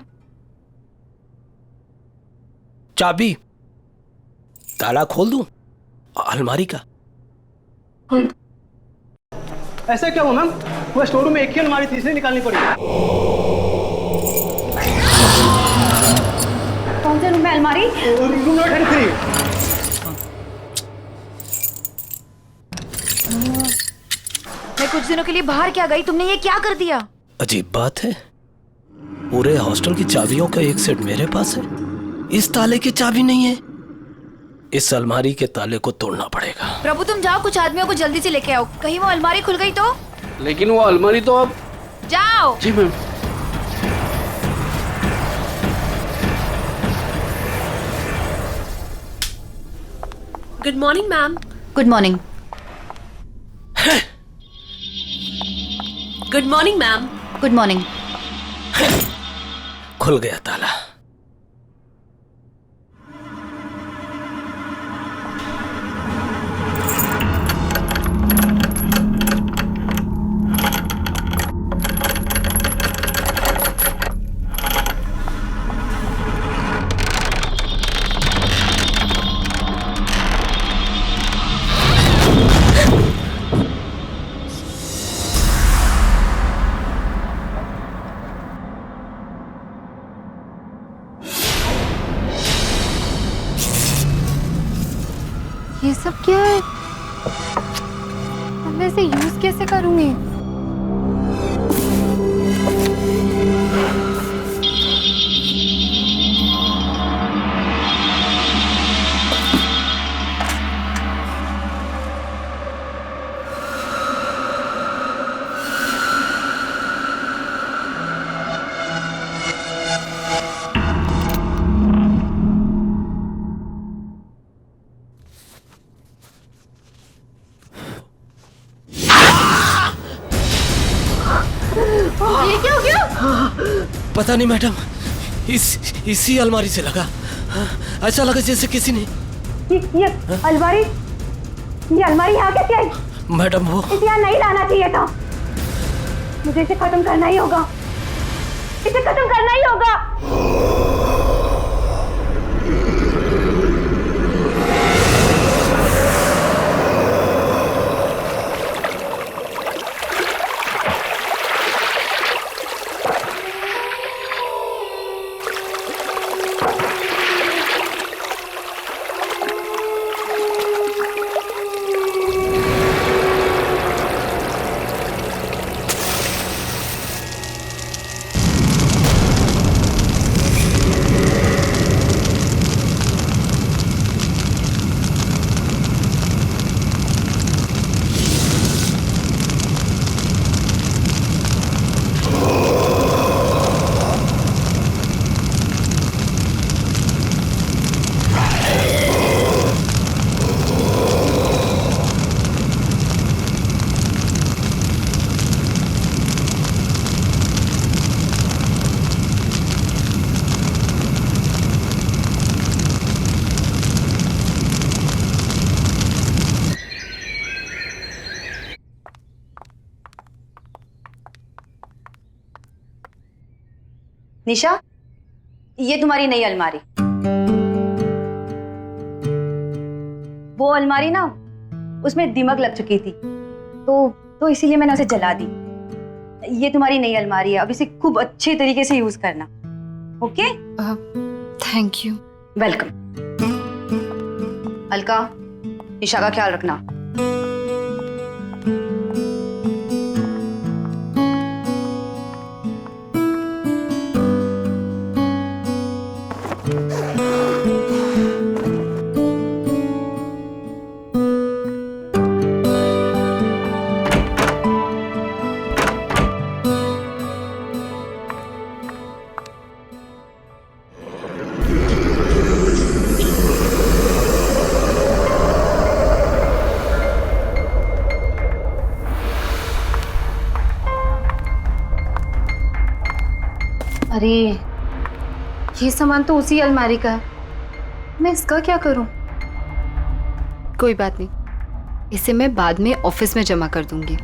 चाबी ताला खोल दूं अलमारी का? ऐसा क्या हुआ मैम? वो स्टोर रूम में एक ही अलमारी थी, इसलिए निकालनी पड़ी। कौन से रूम में अलमारी? Room number 33। मैं कुछ दिनों के लिए बाहर क्या गई, तुमने ये क्या कर दिया? अजीब बात है, पूरे हॉस्टल की चाबियों का एक सेट मेरे पास है, इस ताले की चाबी नहीं है। इस अलमारी के ताले को तोड़ना पड़ेगा। प्रभु तुम जाओ, कुछ आदमियों को जल्दी से लेके आओ, कहीं वो अलमारी खुल गई तो। लेकिन वो अलमारी तो अब। जाओ। जी ma'am. Good morning ma'am. Good morning. Good morning ma'am. Good morning. खुल गया ताला। ये सब क्या है? अब मैं इसे यूज कैसे करूंगी? ये क्या हो गया? पता नहीं मैडम, इसी अलमारी से लगा। ऐसा लगा जैसे किसी ने। ये अलमारी यहाँ कैसे आई? मैडम वो इसे यहाँ नहीं लाना चाहिए था। मुझे इसे खत्म करना ही होगा, इसे खत्म करना ही होगा। निशा, ये तुम्हारी नई अलमारी। वो अलमारी ना, उसमें दीमक लग चुकी थी, तो इसीलिए मैंने उसे जला दी। ये तुम्हारी नई अलमारी है, अब इसे खूब अच्छे तरीके से यूज करना। Okay? Thank you. Welcome. Alka, Nisha का ख्याल रखना। अरे ये सामान तो उसी अलमारी का है, मैं इसका क्या करूं? कोई बात नहीं, इसे मैं बाद में ऑफिस में जमा कर दूंगी।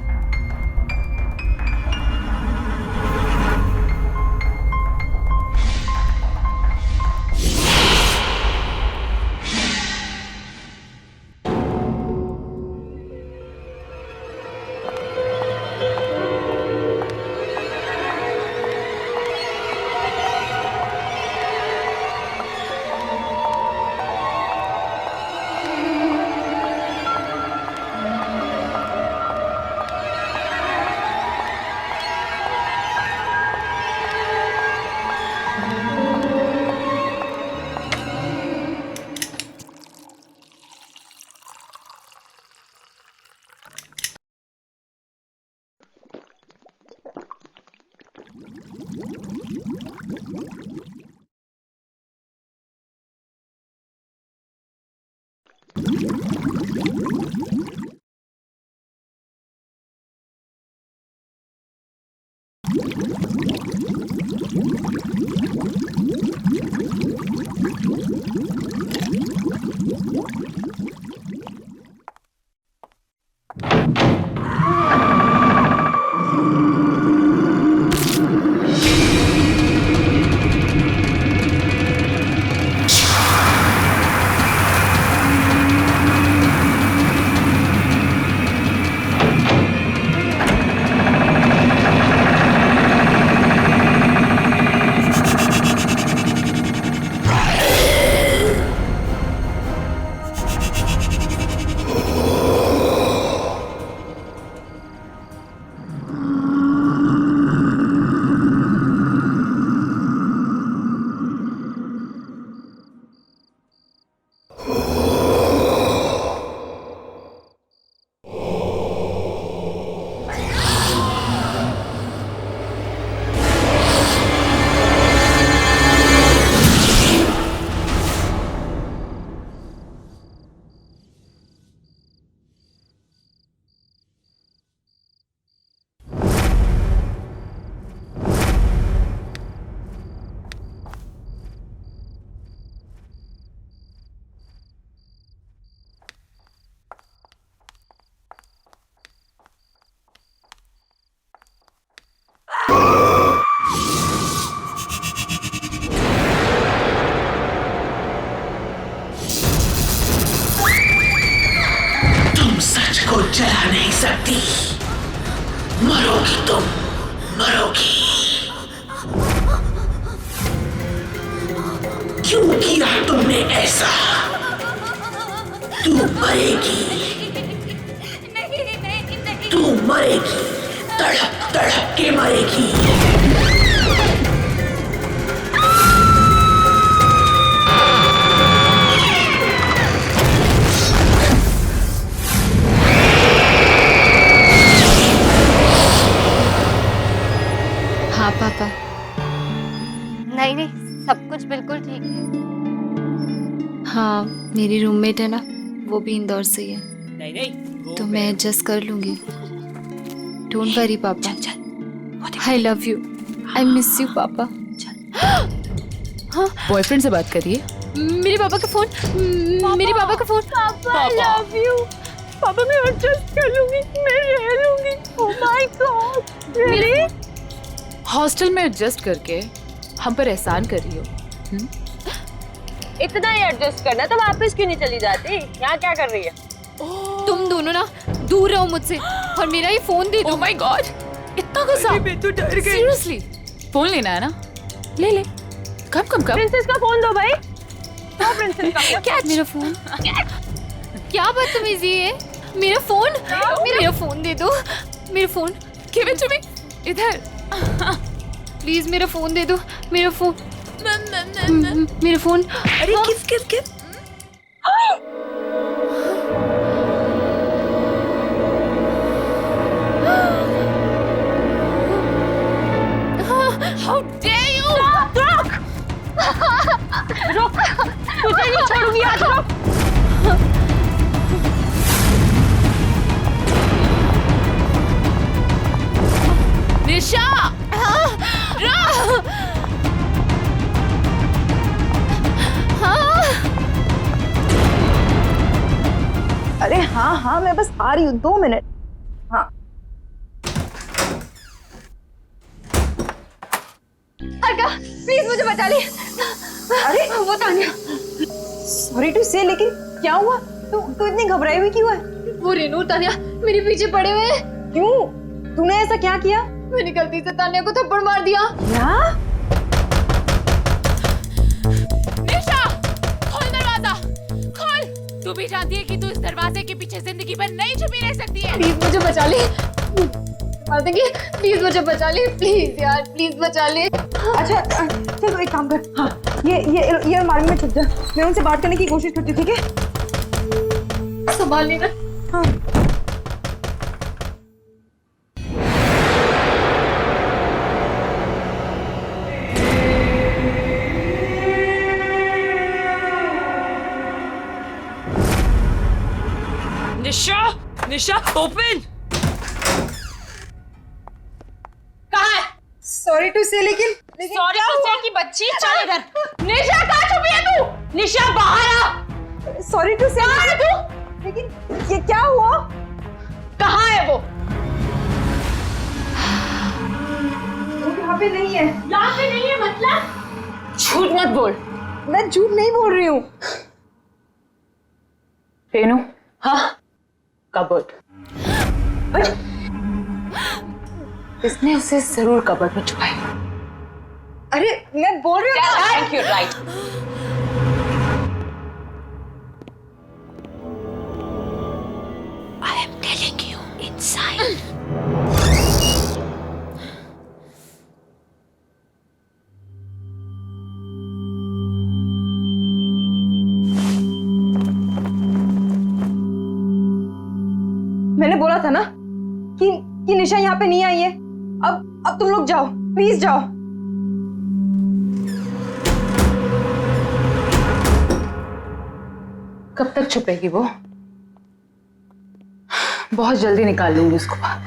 जला नहीं सकती, मरोगी तुम, मरोगी। क्यों किया तुमने ऐसा? तू मरेगी, तू मरेगी, तड़प तड़प के मरेगी। हाँ पापा। नहीं नहीं, सब कुछ बिल्कुल ठीक है। हाँ, मेरी रूममेट है ना, वो भी इंदौर से ही है। नहीं नहीं, तो मैं एडजस्ट कर लूंगी। डोंट वरी पापा, I love you, I miss you पापा। हाँ, बॉयफ्रेंड से बात करिए। मेरे पापा का फोन, मेरे पापा का फोन। पापा आई लव यू। पापा मैं एडजस्ट कर लूंगी, मैं रह लूंगी। ओह माय गॉड, रियली? हॉस्टल में एडजस्ट करके हम पर एहसान कर रही हो। इतना ही एडजस्ट करना तो वापस क्यों नहीं चली जाती? यहाँ क्या कर रही है? तुम दोनों ना दूर रहो मुझसे और मेरा ये फोन दे दो। ओह माय गॉड, इतना गुस्सा? मैं तो डर गई। सीरियसली, फोन लेना है ना? ले ले। कब कब कब? प्रिंसेस का फोन दो भाई। हाँ प्रिंसेस का। क्या मेरा फोन? क्या बदतमीजी है? मेरा फोन, मेरा फोन दे दो। मेरा phone. Give it to me. इधर। प्लीज मेरा फोन दे दो। मेरा फोन, मेरा फोन। अरे किस किस किस? How dare you? रोक! रोक! तुझे नहीं छोड़ूंगी आज। रोक! निशा! रही हूँ, 2 मिनट। हाँ अलका प्लीज मुझे बचा ले। अरे वो तान्या, सॉरी टू से, लेकिन क्या हुआ? तू इतनी घबराई हुई क्यों है? वो रेनू तान्या मेरे पीछे पड़े हुए हैं। क्यों? तूने ऐसा क्या किया? मैंने गलती से तान्या को थप्पड़ मार दिया। क्या? निशा खोल दरवाजा, खोल। तू भी जानती है कि तू इस दरवाजे के पीछे जिंदगी भर नहीं छुपी रह सकती है। प्लीज मुझे बचा ले, प्लीज मुझे बचा ले, प्लीज यार प्लीज बचा ले। अच्छा चल तो एक काम कर, हाँ ये अलमारी में छुप जा, मैं उनसे बात करने की कोशिश करती हूँ, ठीक है? संभाल लेना। हाँ निशा, निशा ओपन। कहाँ है? सॉरी टू से, लेकिन सॉरी टू से की बच्ची, चल इधर। निशा कहाँ छुपी है तू? निशा बाहर आ। सॉरी टू से, कहाँ है तू? लेकिन ये क्या हुआ? कहाँ है वो? यहाँ पे नहीं है। यहाँ पे नहीं है मतलब? झूठ मत बोल। मैं झूठ नहीं बोल रही हूँ। रेनू, हाँ कबर्ड। इसने उसे जरूर कबर्ड में छुपाया। अरे मैं बोल रही हूँ। Thank you, right. I am telling you inside. मैंने बोला था ना कि निशा यहाँ पे नहीं आई है। अब तुम लोग जाओ, प्लीज जाओ। कब तक छुपेगी वो? बहुत जल्दी निकाल लूंगी उसको बाहर।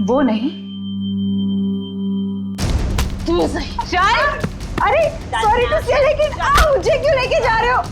वो नहीं, तू सही। चल। अरे सॉरी टू से, लेकिन मुझे क्यों लेके जा रहे हो?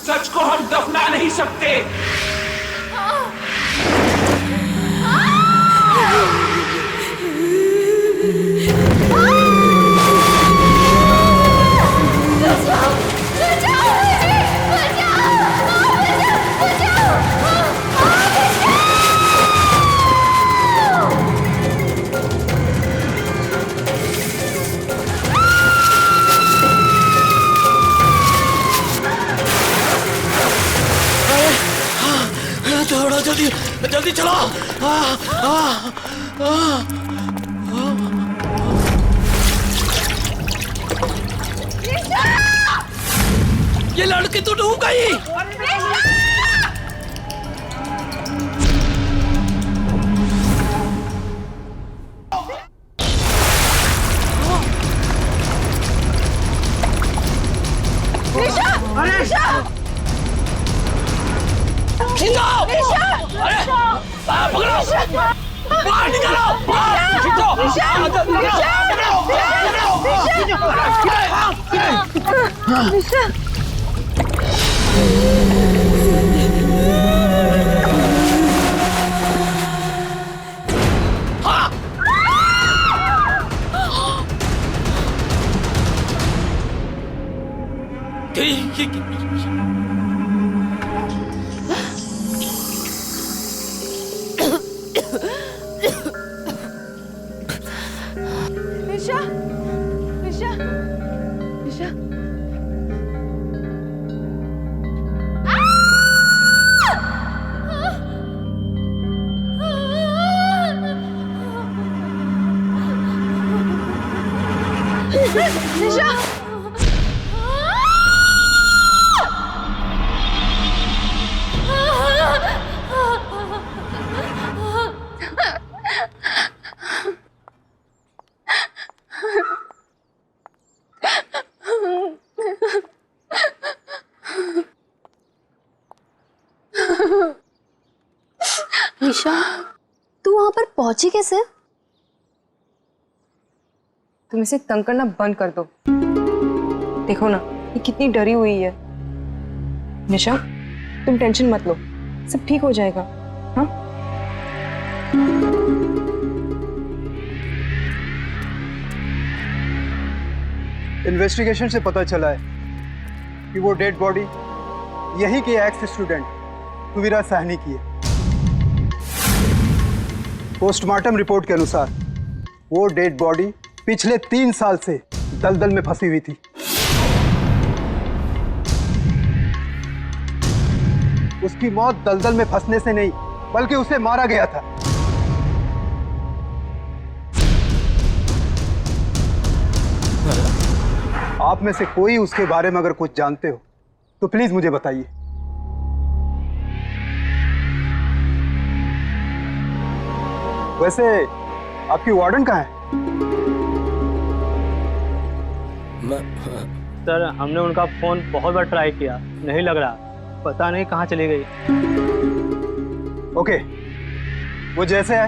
सच को हम दफना नहीं सकते। थोड़ा जल्दी जल्दी चलो। ये लड़की तो डूब गई। निशा! खिंगाओ! बाहर निकलो, बाहर खींचो, निशा, निशा, निशा। निशा। निशा, तू वहां पर पहुंची कैसे? तुम इसे तंग करना बंद कर दो। देखो ना, ये कितनी डरी हुई है। निशा, तुम टेंशन मत लो, सब ठीक हो जाएगा। हाँ? इन्वेस्टिगेशन से पता चला है कि वो डेड बॉडी यही के एक्स स्टूडेंट तुविरा साहनी की है। पोस्टमार्टम रिपोर्ट के अनुसार वो डेड बॉडी पिछले 3 साल से दलदल में फंसी हुई थी। उसकी मौत दलदल में फंसने से नहीं, बल्कि उसे मारा गया था। आप में से कोई उसके बारे में अगर कुछ जानते हो तो प्लीज मुझे बताइए। वैसे आपकी वार्डन कहाँ है? सर, हमने उनका फोन बहुत बार ट्राई किया, नहीं लग रहा, पता नहीं कहाँ चली गई। ओके, वो जैसे है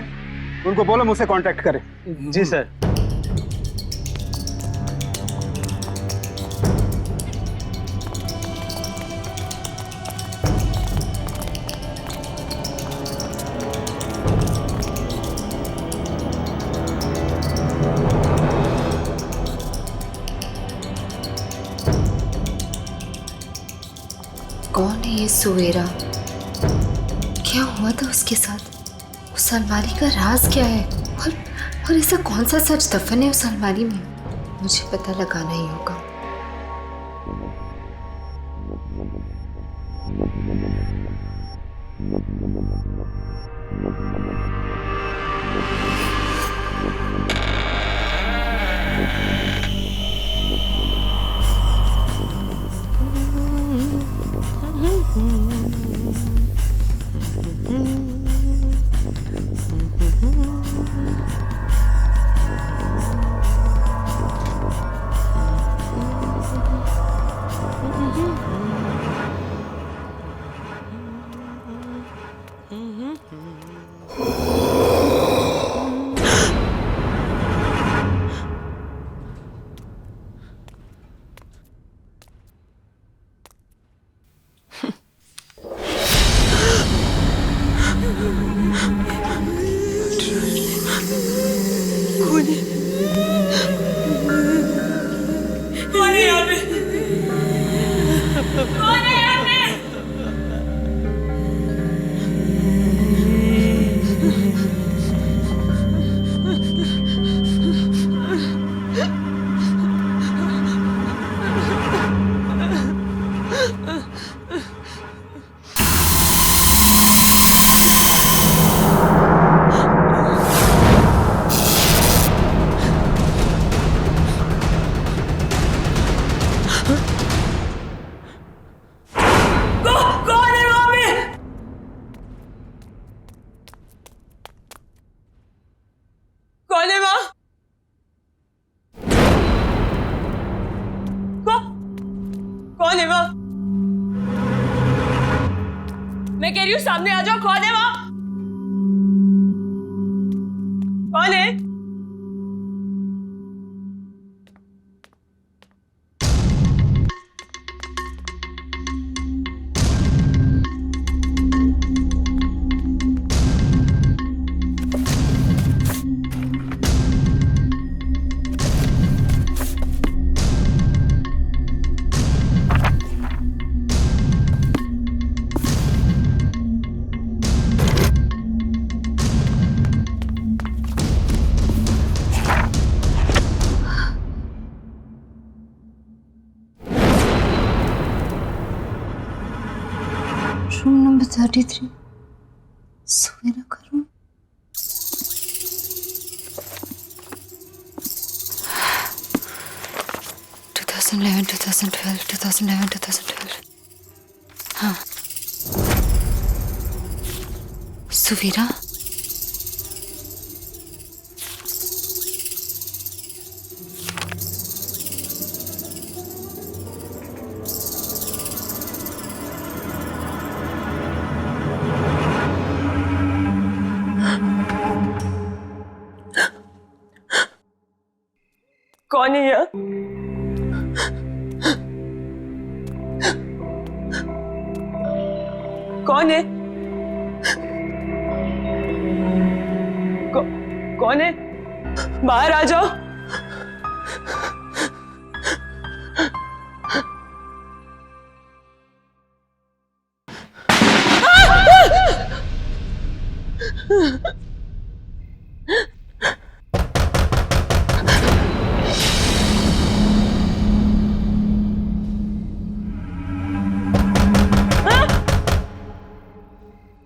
उनको बोलो मुझसे कांटेक्ट करें। जी सर। कौन है ये सुवेरा? क्या हुआ था उसके साथ? उस अलमारी का राज क्या है? और ऐसा कौन सा सच दफन है उस अलमारी में? मुझे पता लगाना ही होगा। कौन है वहाँ? मैं कह रही हूँ सामने आ जाओ, कौन है वहाँ? कौन है? रूम नंबर 33 सवेरा का रूम। हाँ, सुवीरा। कौन है यह? कौन है? कौन है? बाहर आ जाओ।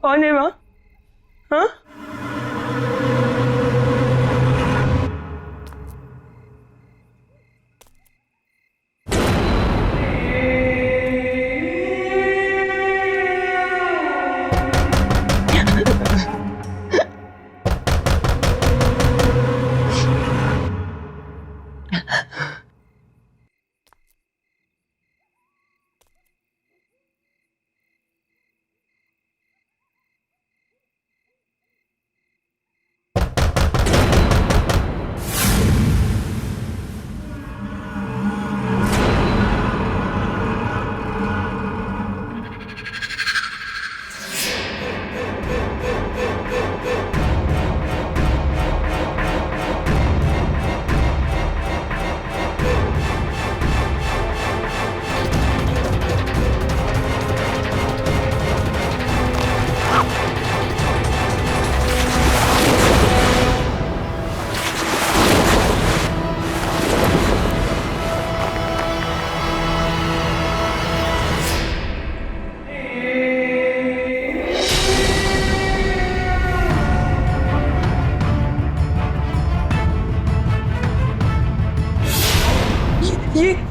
कौन है वहाँ? हाँ?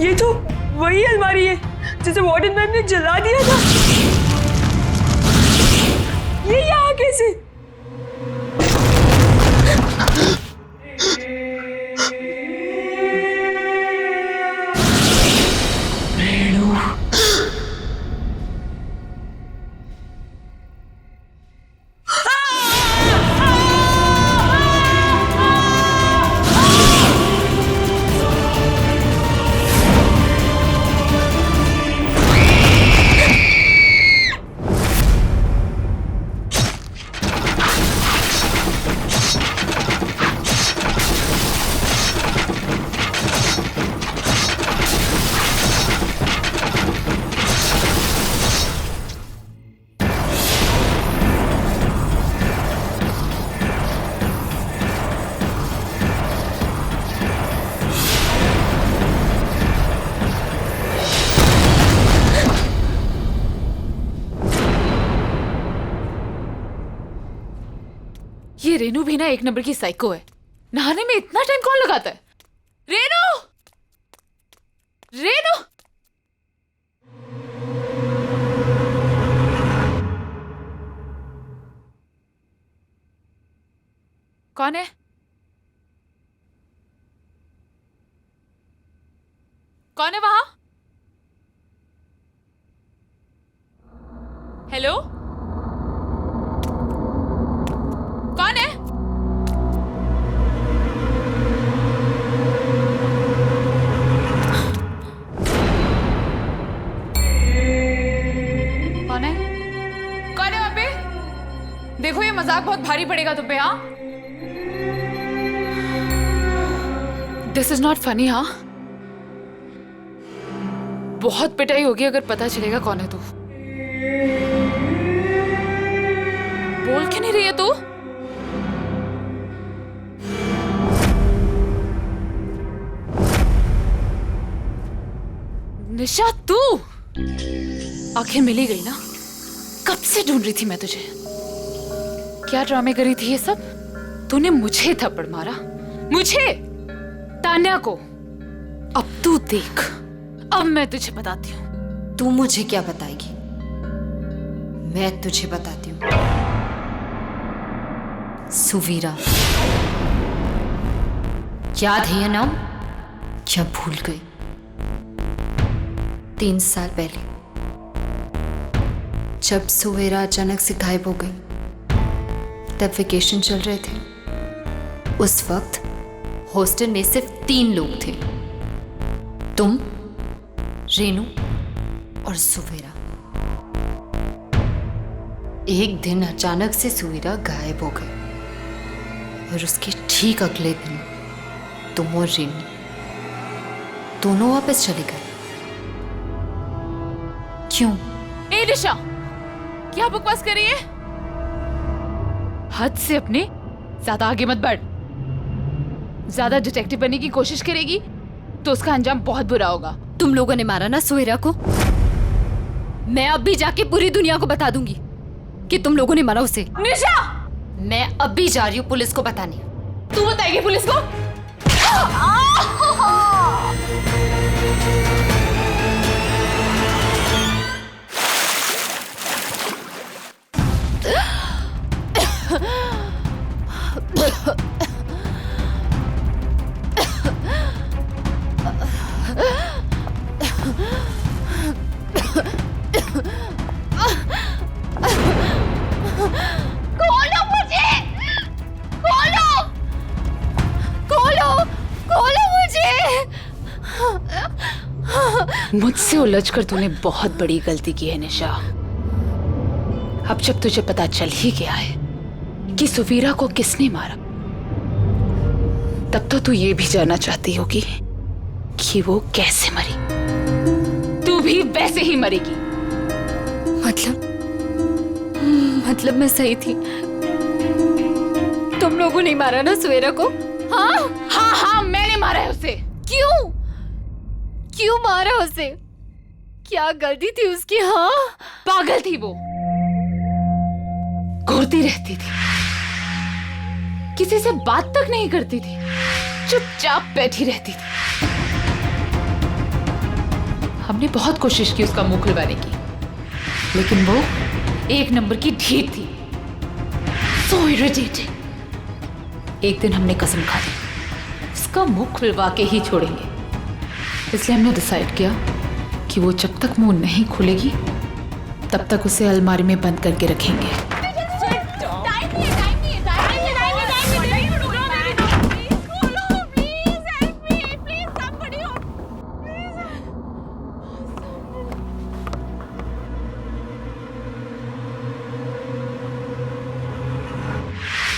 ये तो वही अलमारी है जिसे वार्डन मैम ने जला दिया था। ये यहाँ कैसे? ये रेनू भी ना एक नंबर की साइको है। नहाने में इतना टाइम कौन लगाता है? रेनू! रेनू! कौन है? कौन है वहां? हेलो? कौन है? भारी पड़ेगा तुम पे। हाँ, दिस इज नॉट फनी। हाँ, बहुत पिटाई होगी अगर पता चलेगा कौन है तू। बोल क्यों नहीं रही है तू? निशा, तू आखिर मिली गई ना? कब से ढूंढ रही थी मैं तुझे। क्या ड्रामे करी थी ये सब? तूने मुझे थप्पड़ मारा, मुझे, तान्या को। अब तू देख, अब मैं तुझे बताती हूँ। तू मुझे क्या बताएगी? मैं तुझे बताती हूँ। सुवीरा, याद है ये नाम? क्या भूल गई? 3 साल पहले जब सुवेरा अचानक से गायब हो गई, तब वेकेशन चल रहे थे। उस वक्त हॉस्टल में सिर्फ 3 लोग थे, तुम, रेनू और सुवेरा। एक दिन अचानक से सुवेरा गायब हो गए और उसके ठीक अगले दिन तुम और रेनू दोनों वापस चले गए। क्यों? ए निशा, क्या बकवास कर रही है? हद से अपने ज्यादा आगे मत बढ़। ज्यादा डिटेक्टिव बनने की कोशिश करेगी तो उसका अंजाम बहुत बुरा होगा। तुम लोगों ने मारा ना सुवेरा को? मैं अब भी जाके पूरी दुनिया को बता दूंगी कि तुम लोगों ने मारा उसे। निशा, मैं अब भी जा रही हूँ पुलिस को बताने। तू बताएगी पुलिस को? खोलो मुझे, खोलो, खोलो, खोलो मुझे। मुझसे उलझकर तूने बहुत बड़ी गलती की है निशा। अब जब तुझे पता चल ही गया है कि सुवीरा को किसने मारा, तब तो तू ये भी जानना चाहती होगी कि वो कैसे मरी। तू भी वैसे ही मरेगी। मतलब मैं सही थी? तुम लोगों ने मारा ना सुवेरा को? हाँ हाँ हाँ, मैंने मारा है उसे। क्यों? क्यों मारा उसे? क्या गलती थी उसकी? हाँ, पागल थी वो, घूरती रहती थी, किसी से बात तक नहीं करती थी, चुपचाप बैठी रहती थी। हमने बहुत कोशिश की उसका मुंह खुलवाने की, लेकिन वो एक नंबर की ढीठ थी। So irritating। एक दिन हमने कसम खा ली उसका मुंह खुलवा के ही छोड़ेंगे। इसलिए हमने डिसाइड किया कि वो जब तक मुंह नहीं खुलेगी तब तक उसे अलमारी में बंद करके रखेंगे।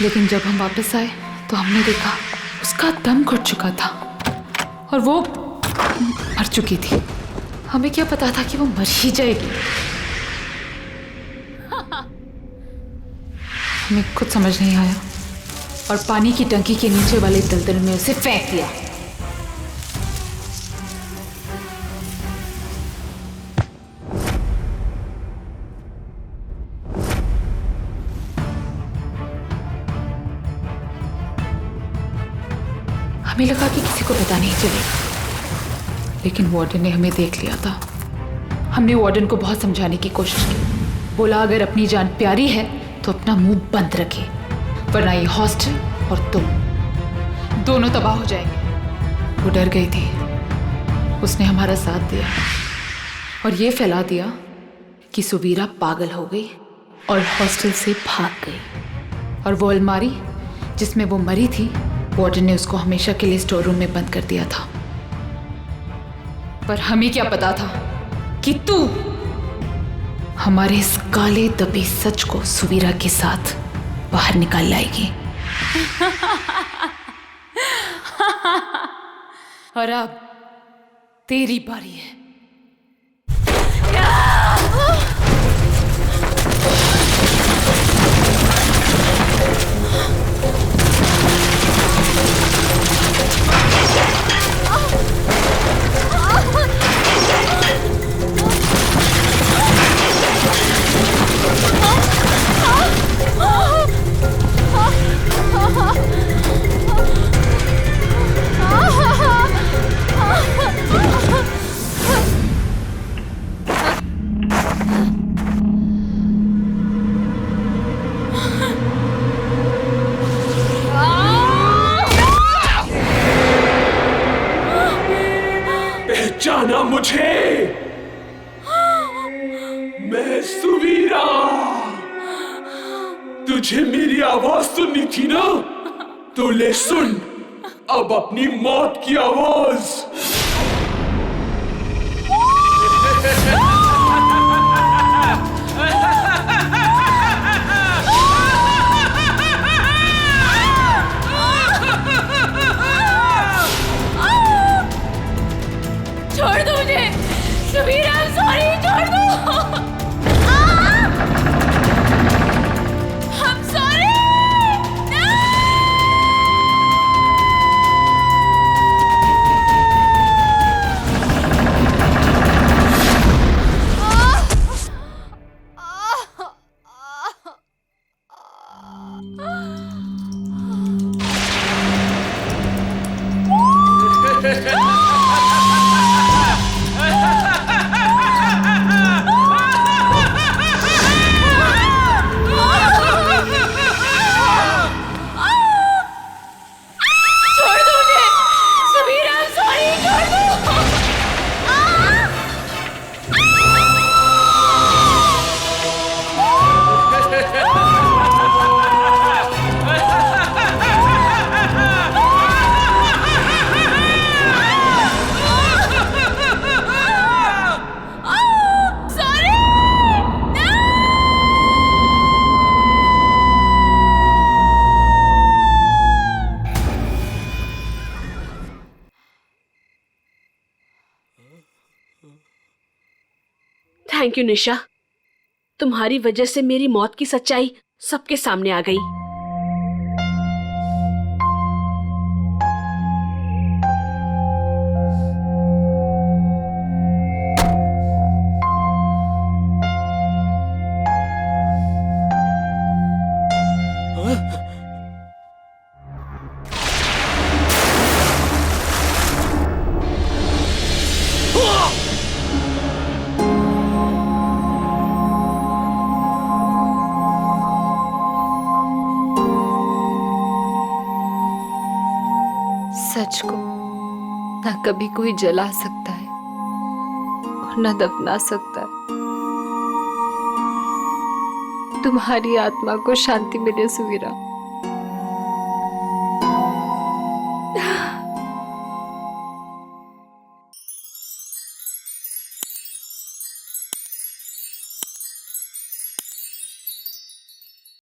लेकिन जब हम वापस आए तो हमने देखा उसका दम घुट चुका था और वो मर चुकी थी। हमें क्या पता था कि वो मर ही जाएगी। हमें कुछ समझ नहीं आया और पानी की टंकी के नीचे वाले दलदल में उसे फेंक दिया। हमें लगा कि किसी को पता नहीं चलेगा, लेकिन वार्डन ने हमें देख लिया था। हमने वार्डन को बहुत समझाने की कोशिश की। बोला अगर अपनी जान प्यारी है तो अपना मुंह बंद रखे, वरना ये हॉस्टल और तुम दोनों तबाह हो जाएंगे। वो डर गई थी, उसने हमारा साथ दिया और ये फैला दिया कि सुवीरा पागल हो गई और हॉस्टल से भाग गई। और वो अलमारी जिसमें वो मरी थी, वार्डन ने उसको हमेशा के लिए स्टोर रूम में बंद कर दिया था। पर हमें क्या पता था कि तू हमारे इस काले दबे सच को सुवीरा के साथ बाहर निकाल लाएगी। और अब तेरी बारी है। पहचाना मुझे? मैं सुवीरा। तुझे मेरी आवाज सुननी थी ना? तो ले सुन अब अपनी मौत की आवाज। छोड़ दो मुझे सुवीरा, सॉरी, छोड़ दो। I'm sorry। छोड़ दो मुझे सुवीरा, सॉरी, छोड़ दो। थैंक यू निशा, तुम्हारी वजह से मेरी मौत की सच्चाई सबके सामने आ गई। सच को ना कभी कोई जला सकता है और ना दफना सकता है। तुम्हारी आत्मा को शांति मिले सुवीरा।